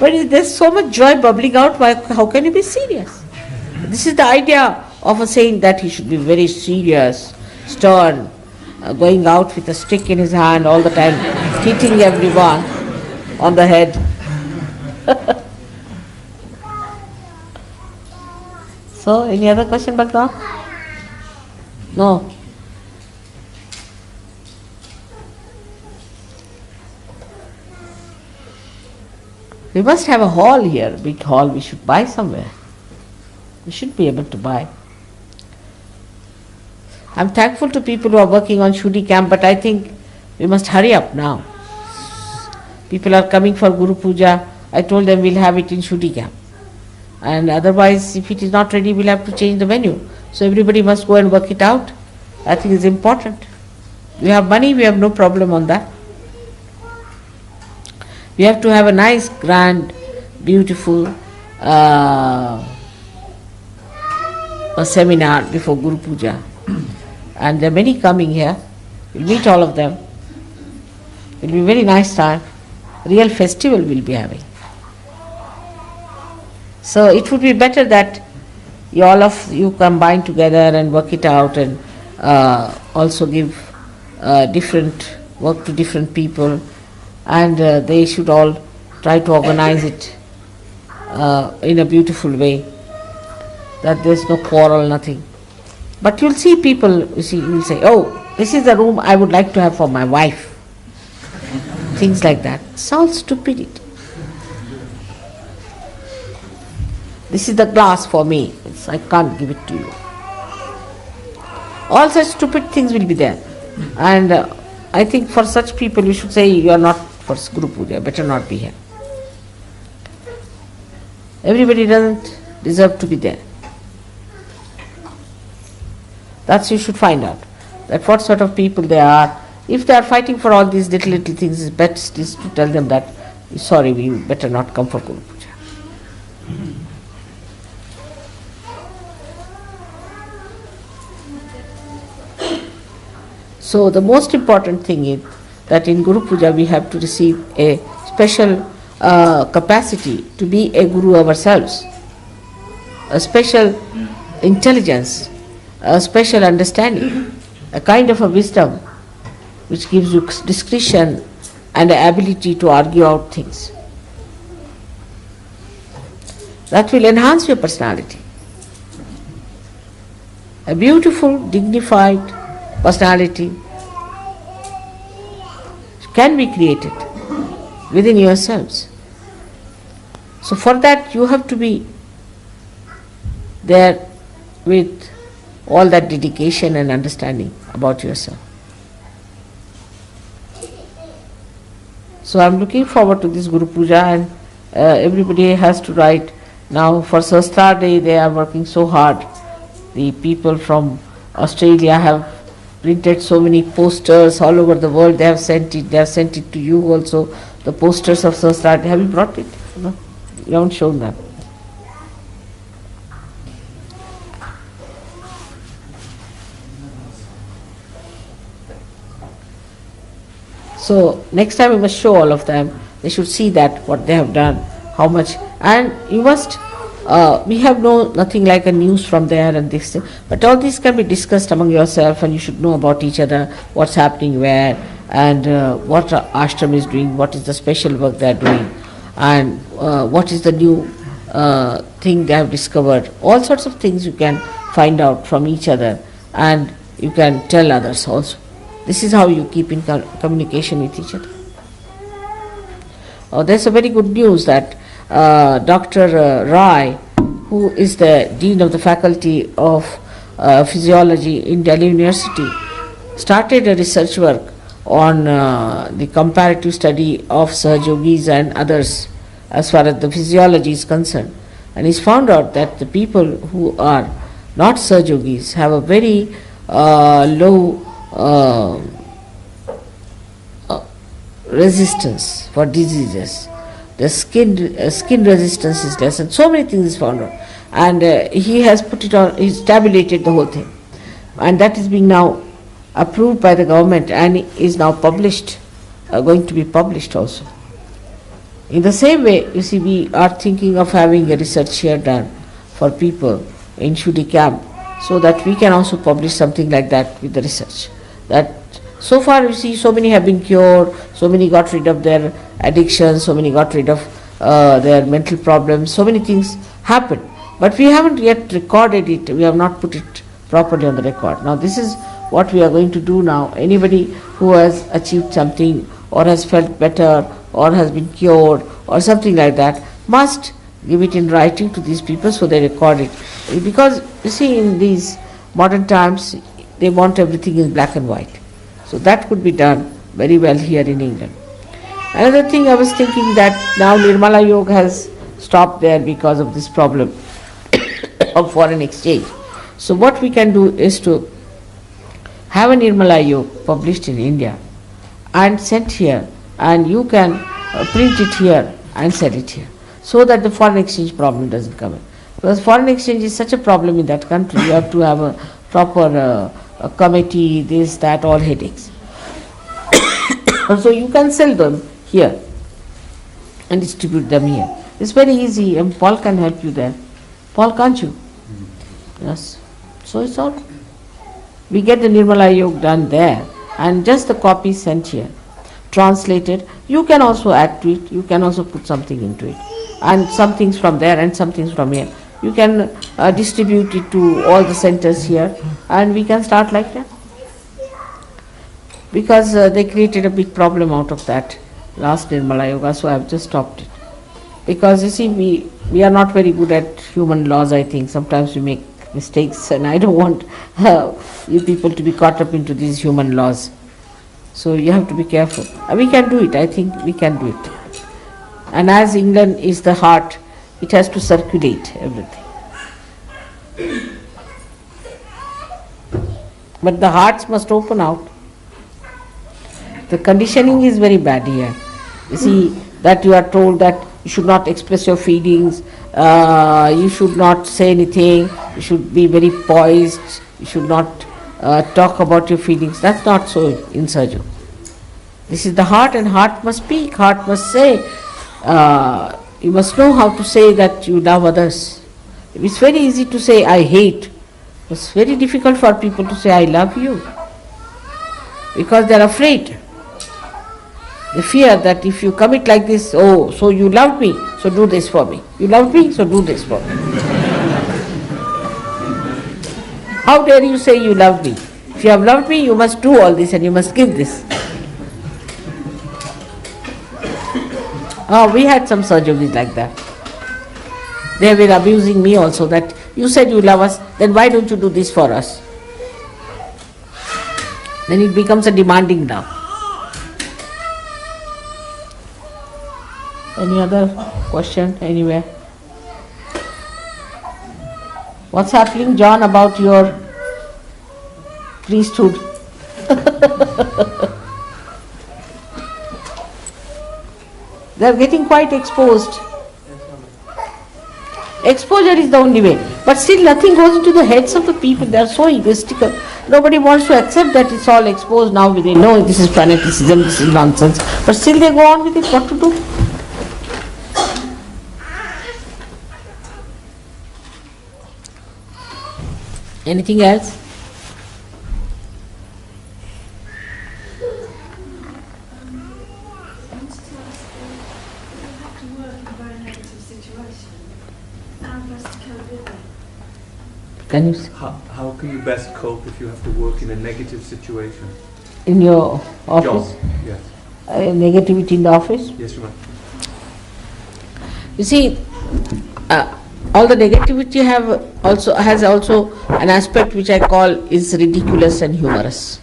Speaker 4: But there's so much joy bubbling out, how can you be serious? This is the idea of a saint, that he should be very serious, stern, going out with a stick in his hand all the time, hitting everyone on the head. So, any other question, Bhakta? No. We must have a hall here, big hall. We should buy somewhere. We should be able to buy. I'm thankful to people who are working on Shuddhi camp, but I think we must hurry up now. People are coming for Guru Puja. I told them we'll have it in Shuddhi camp. And otherwise, if it is not ready, we'll have to change the venue. So everybody must go and work it out. I think it's important. We have money, we have no problem on that. We have to have a nice, grand, beautiful a seminar before Guru Puja. And there are many coming here. We'll meet all of them. It will be a very nice time. Real festival we'll be having. So it would be better that all of you combine together and work it out, and also give different work to different people, and they should all try to organize it in a beautiful way, that there's no quarrel, nothing. But you'll see people, will say, oh, this is the room I would like to have for my wife. Things like that. It's all stupidity. This is the glass for me. I can't give it to you. All such stupid things will be there. And I think for such people we should say you are not for Guru Puja, better not be here. Everybody doesn't deserve to be there. That's you should find out, that what sort of people they are. If they are fighting for all these little things, it's best is to tell them that, sorry, we better not come for Guru Puja. So the most important thing is that in Guru Puja we have to receive a special capacity to be a Guru ourselves, a special intelligence, a special understanding, a kind of a wisdom which gives you discretion and the ability to argue out things. That will enhance your personality. A beautiful, dignified personality can be created within yourselves. So for that you have to be there with all that dedication and understanding about yourself. So I am looking forward to this Guru Puja, and everybody has to write. Now for Sahastra Day they are working so hard. The people from Australia have printed so many posters all over the world. They have sent it to you also, the posters of Sahastra Day. Have you brought it? No, you haven't shown them. So next time we must show all of them. They should see that what they have done, how much, and you must. We have nothing like a news from there and this thing, but all these can be discussed among yourself, and you should know about each other, what's happening where, and what ashram is doing, what is the special work they are doing, and what is the new thing they have discovered. All sorts of things you can find out from each other, and you can tell others also. This is how you keep in communication with each other. There's a very good news that Dr. Rai, who is the Dean of the Faculty of Physiology in Delhi University, started a research work on the comparative study of Sahaja Yogis and others as far as the physiology is concerned. And he's found out that the people who are not Sahaja Yogis have a very low resistance for diseases. The skin resistance is less, and so many things is found out. And he has put it on, he's tabulated the whole thing. And that is being now approved by the government and is now published, going to be published also. In the same way, you see, we are thinking of having a research here done for people in Shri camp, so that we can also publish something like that with the research. That so far you see, so many have been cured, so many got rid of their addictions, so many got rid of their mental problems, so many things happened. But we haven't yet recorded it, we have not put it properly on the record. Now this is what we are going to do now. Anybody who has achieved something or has felt better or has been cured or something like that must give it in writing to these people so they record it. Because you see, in these modern times they want everything in black and white. So that could be done very well here in England. Another thing I was thinking, that now Nirmala Yoga has stopped there because of this problem of foreign exchange. So what we can do is to have a Nirmala Yoga published in India and sent here, and you can print it here and sell it here, so that the foreign exchange problem doesn't come in. Because foreign exchange is such a problem in that country, you have to have a proper committee, this, that, all headaches. So you can sell them here and distribute them here. It's very easy, and Paul can help you there. Paul, can't you? Yes. So it's all. We get the Nirmala Yoga done there, and just the copy sent here, translated. You can also add to it, you can also put something into it, and some things from there and some things from here. You can distribute it to all the centers here, and we can start like that. Because they created a big problem out of that last Nirmala Yoga, so I have just stopped it. Because you see, we are not very good at human laws, I think. Sometimes we make mistakes, and I don't want you people to be caught up into these human laws. So you have to be careful. We can do it, I think we can do it. And as England is the heart, it has to circulate everything. But the hearts must open out. The conditioning is very bad here. You see, that you are told that you should not express your feelings, you should not say anything, you should be very poised, you should not talk about your feelings. That's not so in Sahaja. This is the heart, and heart must speak, heart must say. You must know how to say that you love others. It's very easy to say I hate. It's very difficult for people to say I love you, because they are afraid. They fear that if you commit like this, oh, so you loved me, so do this for me. You loved me, so do this for me. How dare you say you loved me? If you have loved me, you must do all this and you must give this. Oh, we had some Sahaja Yogis like that. They were abusing me also, that you said you love us, then why don't you do this for us? Then it becomes a demanding now. Any other question anywhere? What's happening, John, about your priesthood? They are getting quite exposed. Exposure is the only way. But still nothing goes into the heads of the people. They are so egotistical. Nobody wants to accept that it's all exposed now. They know this is fanaticism, this is nonsense. But still they go on with it. What to do? Anything else? Can you say?
Speaker 8: How can you best cope if you have to work in a negative situation?
Speaker 4: In your office?
Speaker 8: Job, yes.
Speaker 4: Negativity in the office?
Speaker 8: Yes, Shri.
Speaker 4: You see, all the negativity has also an aspect which I call is ridiculous and humorous.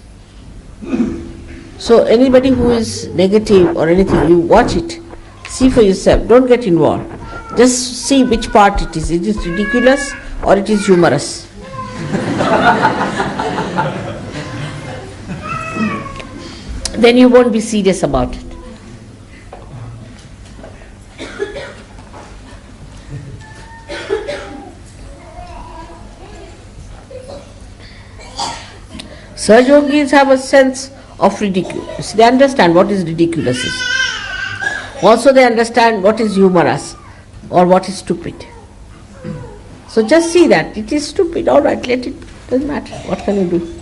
Speaker 4: So anybody who is negative or anything, you watch it, see for yourself, don't get involved. Just see which part it is. It is ridiculous or it is humorous. Then you won't be serious about it. Sahaja Yogis have a sense of ridiculous. They understand what is ridiculous is. Also they understand what is humorous or what is stupid. So just see that it is stupid, all right, let it, doesn't matter, what can you do?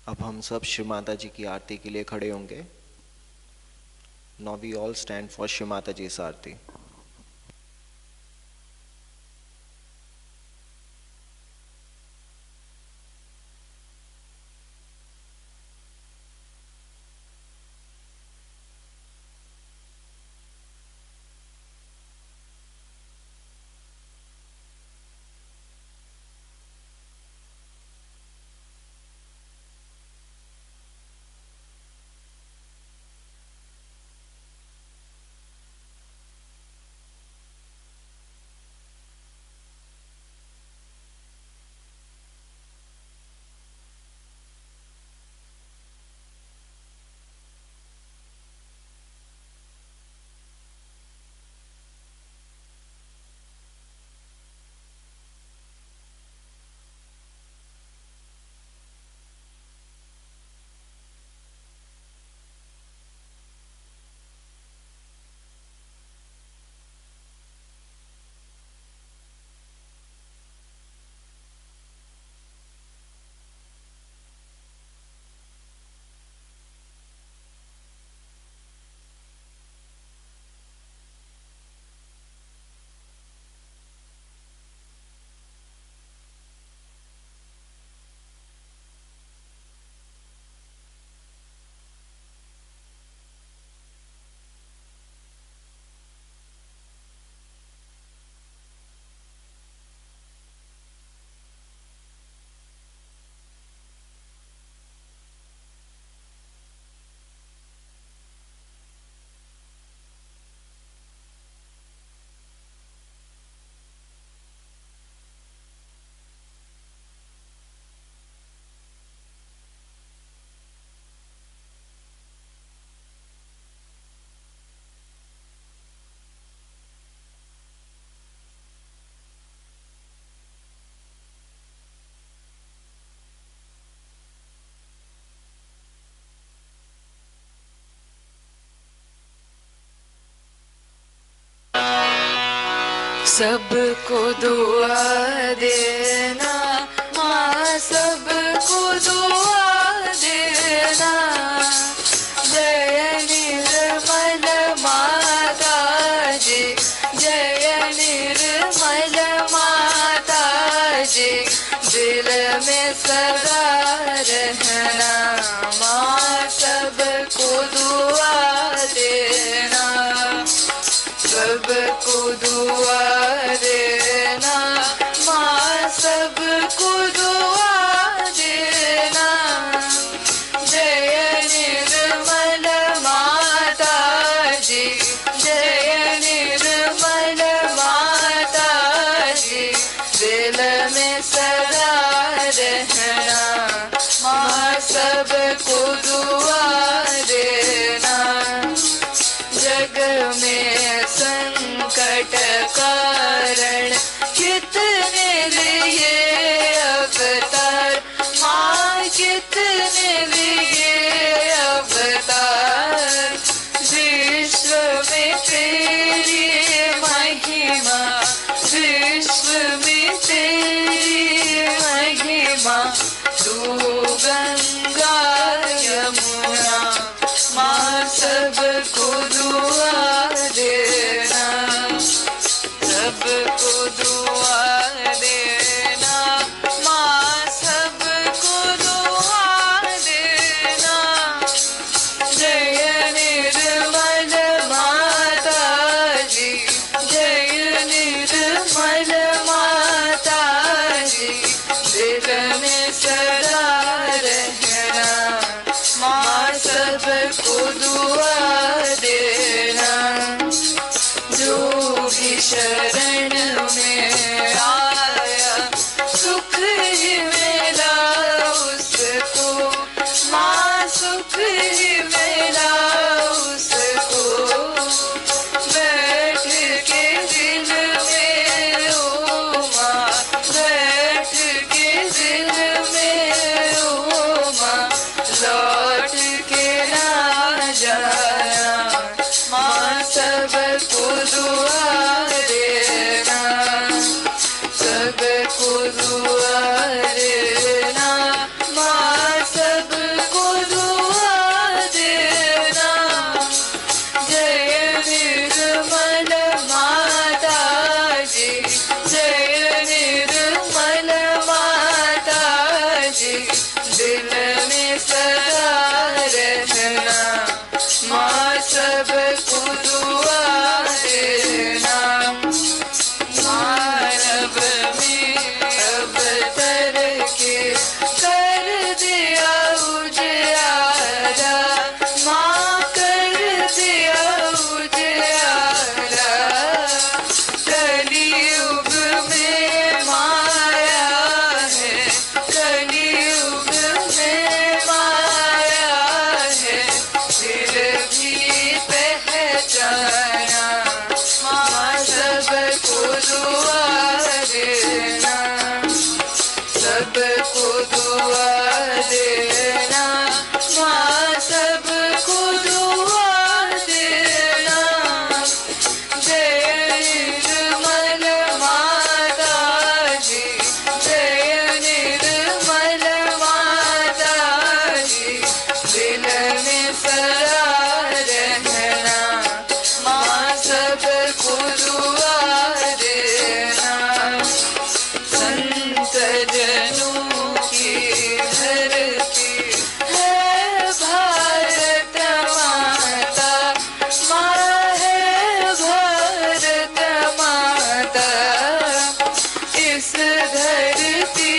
Speaker 2: अब हम सब श्री माता जी की आरती के लिए खड़े होंगे. Now we all stand for Shri Mataji's Aarti.
Speaker 3: सबको दुआ देना माँ, सबको दुआ देना. जय निर्मल माता जी, जय निर्मल माता जी. दिल में सदा रहना माँ, सबको दुआ देना. सबको दुआ देना माँ, सबको दुआ देना. जय निर्मल माता जी, जय निर्मल माता जी. दिल में सदा रहना माँ, सबको दुआ देना. जग में संकट कारण कितने लिए अवतार माँ, कितने लिए अवतार. विश्व में तेरी महिमा, विश्व में तेरी महिमा. तू गंगा यमुना माँ, सबको दुआ देना. सबको दुआ देना माँ, सबको दुआ देना. जय निर्मल माता जी, जय निर्मल माता जी. दिल में सदा रहना माँ, सबको दुआ देना. जो भी शरण में आया सुख ही मिला उसको माँ, सुख ही मिला उसको. बैठ के दिल में ओ माँ, बैठ के दिल में ओ माँ. लौट के ना जाना माँ, सबको दुआ देना. सबको दुआ देना माँ, सब दिल में सदा रहना, माँ सबको दुआ देना। मानव में अवतर के कर दिया उजियारा, माँ कर दिया उजियारा। कलियुग में माया है, कलियुग में माया है, फिर भी पहचाना, माँ सबको दुआ देना, सबको दुआ देना, माँ सबको दुआ देना। जय निर्मल माता जी, जय निर्मल माता जी, दिल में सदा रहना, माँ सबको दुआ देना। संत जनों की धरती है भारत माता, माँ है भारत माता। इस धरती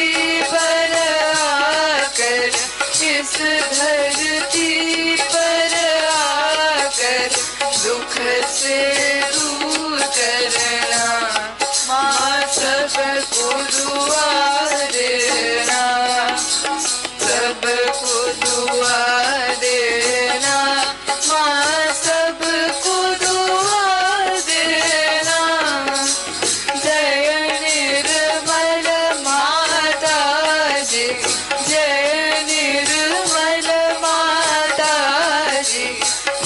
Speaker 3: पर आकर, इस धरती पर आकर दुख से दूर करना, माँ सबको दुआ देना, सबको दुआ देना, माँ सबको दुआ देना। जय निर्मल माता जी, जय निर्मल माता जी,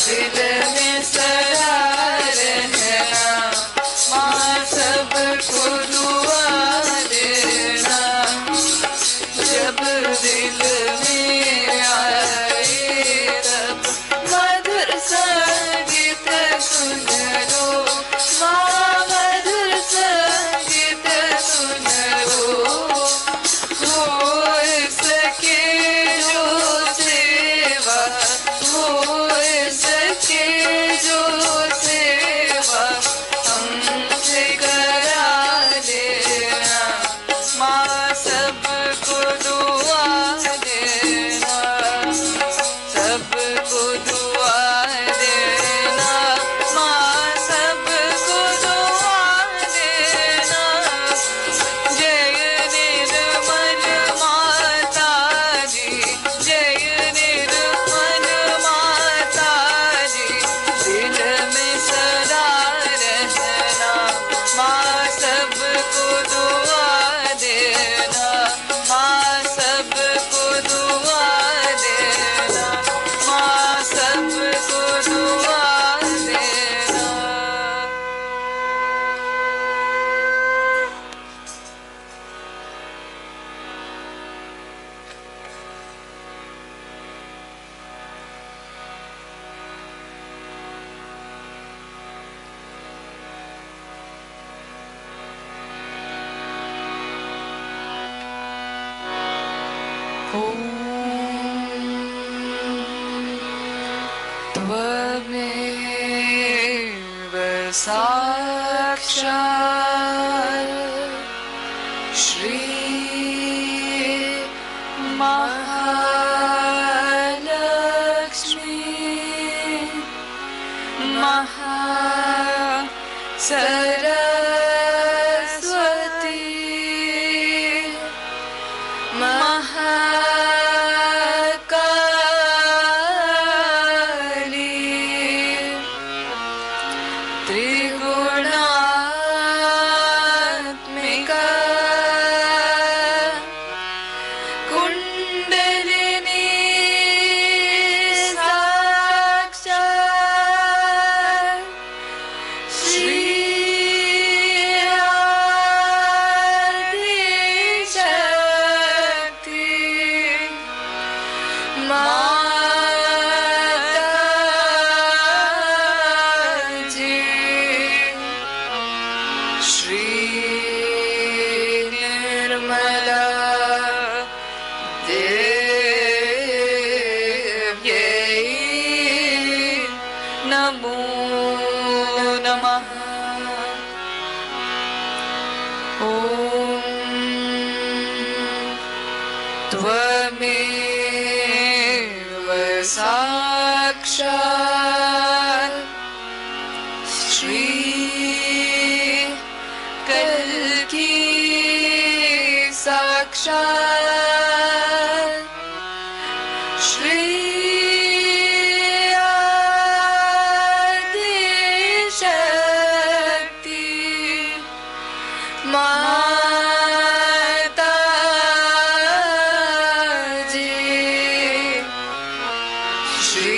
Speaker 3: दिल में सदा रहना, माँ सबको दुआ देना। जब दिल में आए तब मधुर संगीत सुन लो, माँ मधुर संगीत सुन लो। हो सके जो सेवा, हो सके जो सेवा हमसे करा लेना, माँ सबको दुआ देना, सबको दुआ देना, माँ सबको दुआ देना। जय निर्मल माता जी, जय निर्मल माता जी, दिल में सदा रहना, माँ सबको दुआ देना, माँ सबको दुआ देना, माँ सबको दुआ देना। त्वमेव साक्षात् श्री महालक्ष्मी सरस्वती महाकाली त्रिगुणात्मिका कुंडलिनी साक्षात् श्री शक्ति माताजी। श्री निर्मला देवी साक्षात् श्री कल्की साक्षात् श्री आदि शक्ति माता जी श्री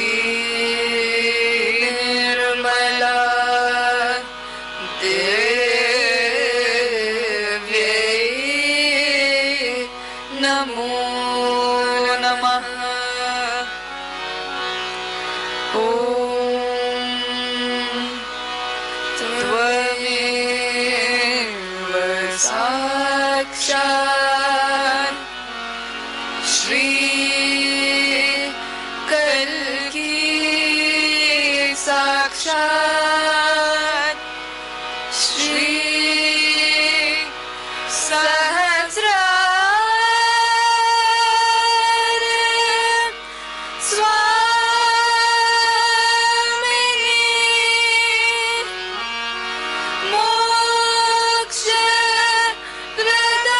Speaker 3: निर्मला देव्यै नमो नमः। ॐ त्वमेव साक्षात् श्री कल्की साक्षात् श्री सहस्रार स्वामिनी मोक्ष प्रदायिनी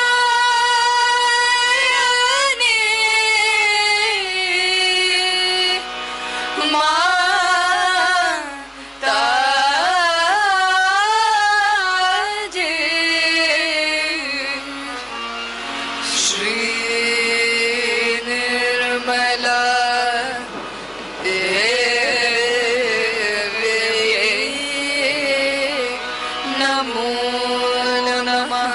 Speaker 3: माता जी श्री निर्मला देव्यै नमो नमः।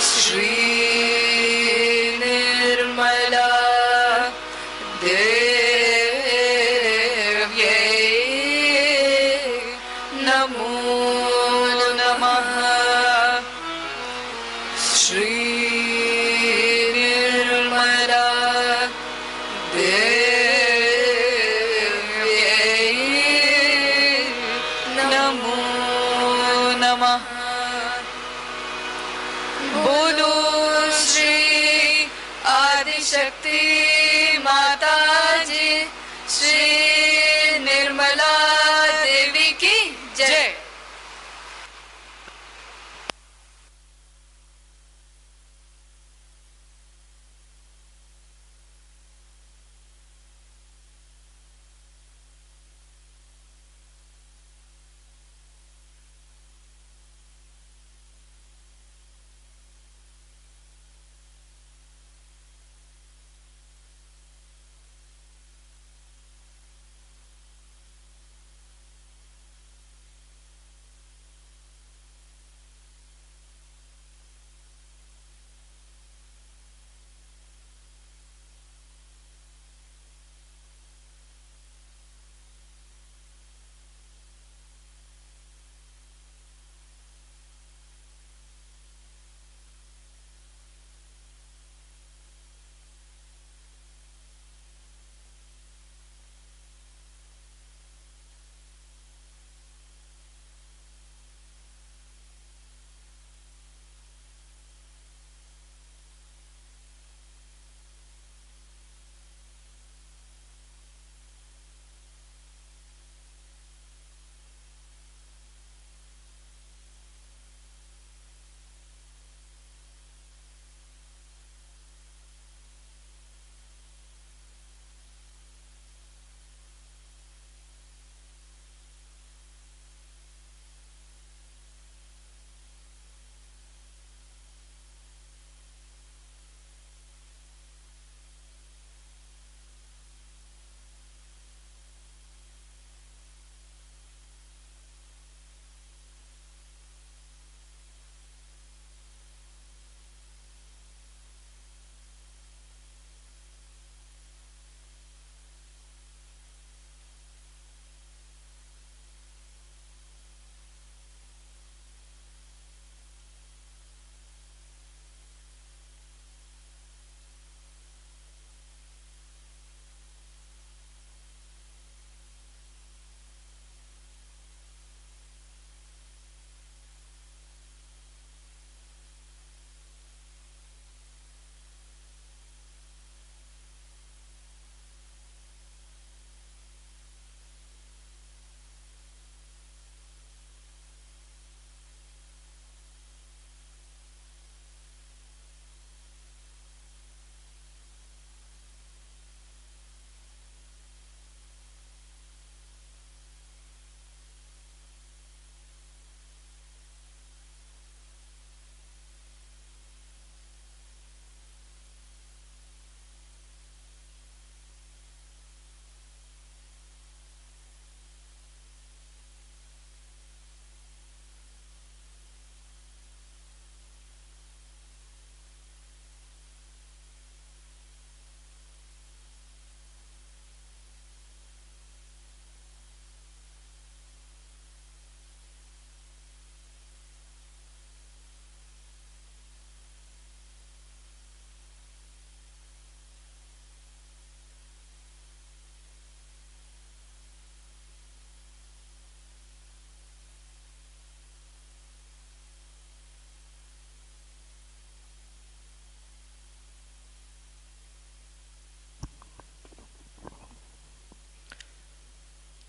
Speaker 3: श्री निर्मला देव्यै नमो नमः। श्री निर्मला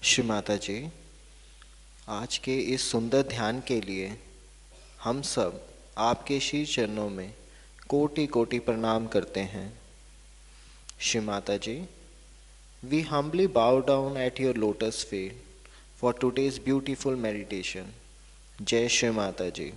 Speaker 2: श्री माता जी, आज के इस सुंदर ध्यान के लिए हम सब आपके श्री चरणों में कोटि कोटि प्रणाम करते हैं। श्री माता जी, we humbly bow down at your lotus feet for today's beautiful meditation. Jai Shri Mata Ji.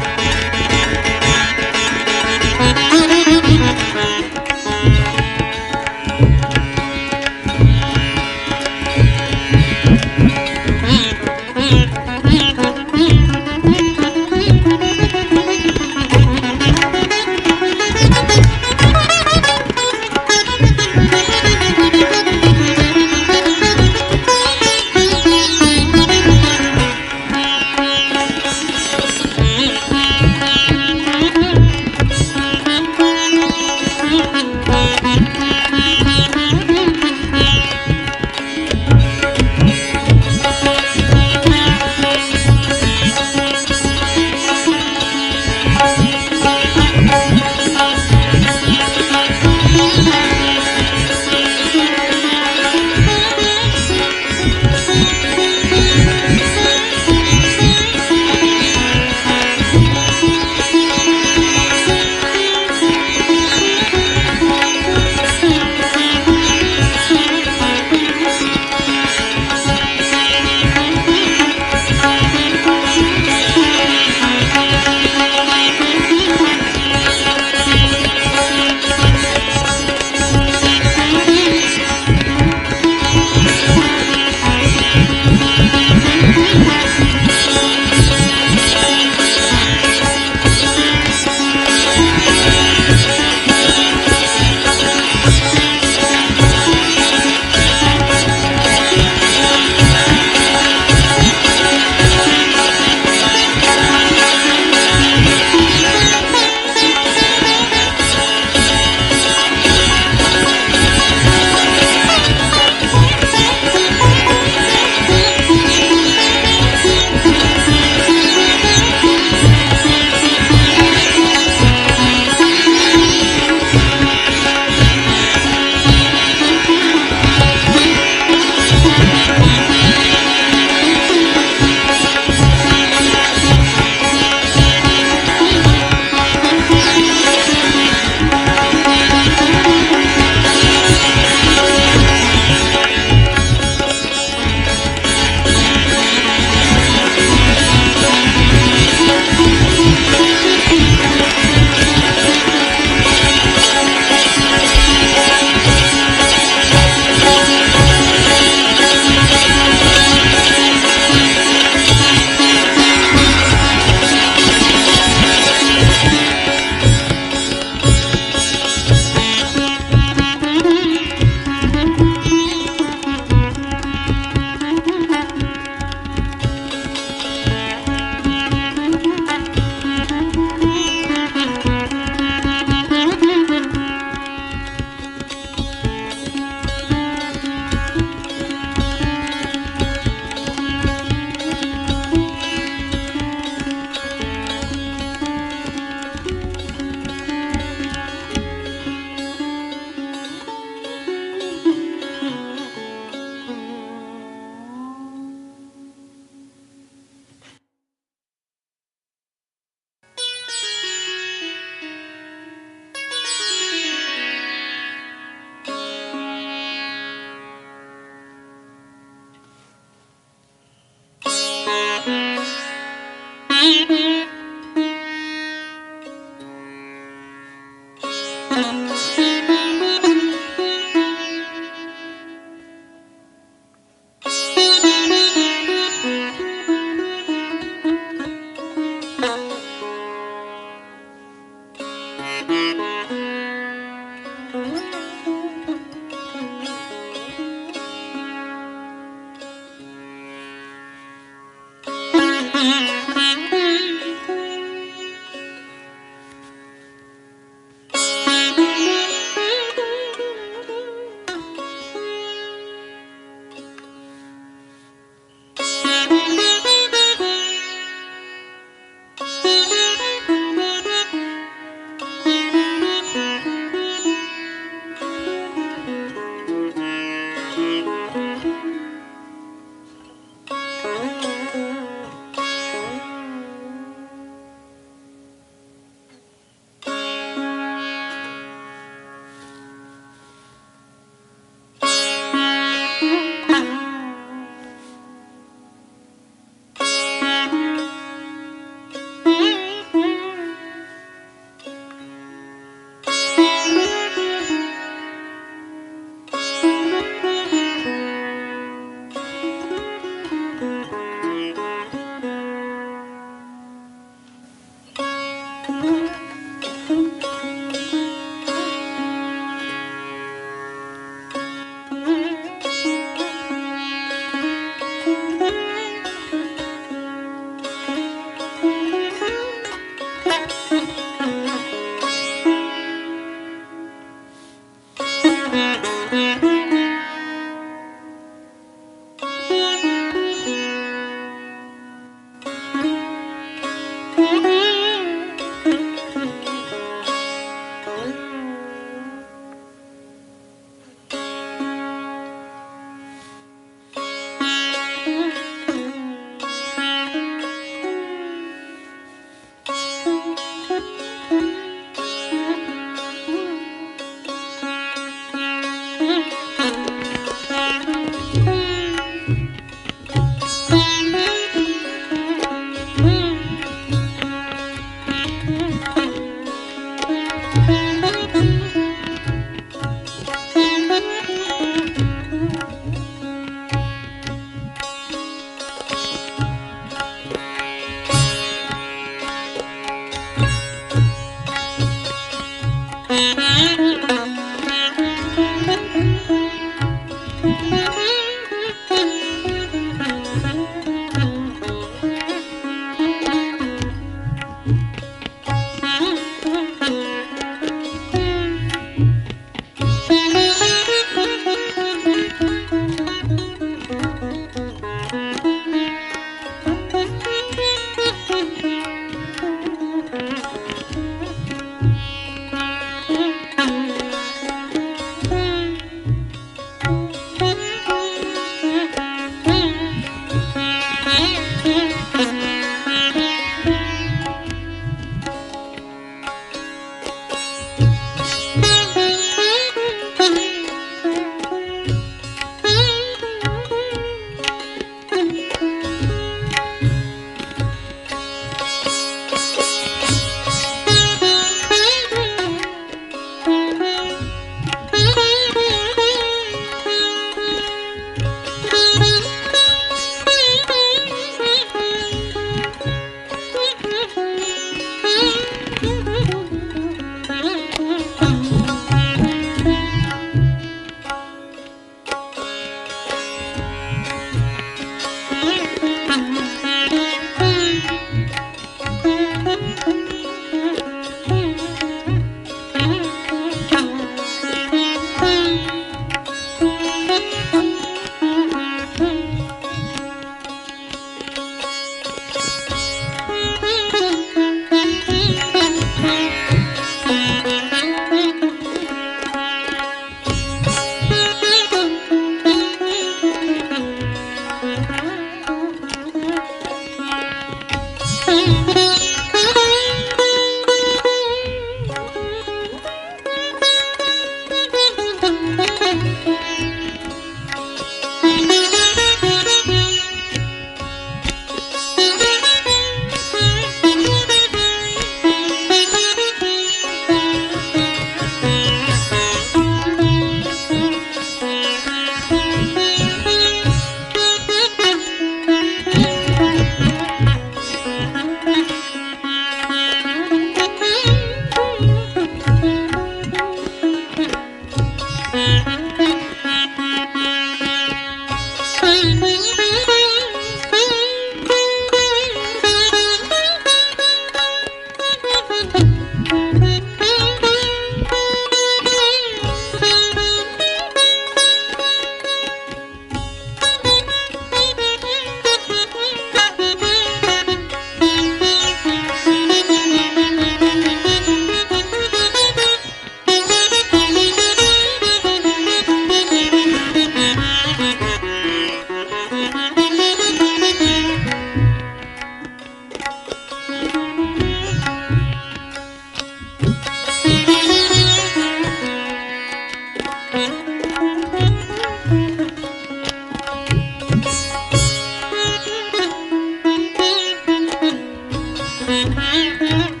Speaker 4: Mm-hmm.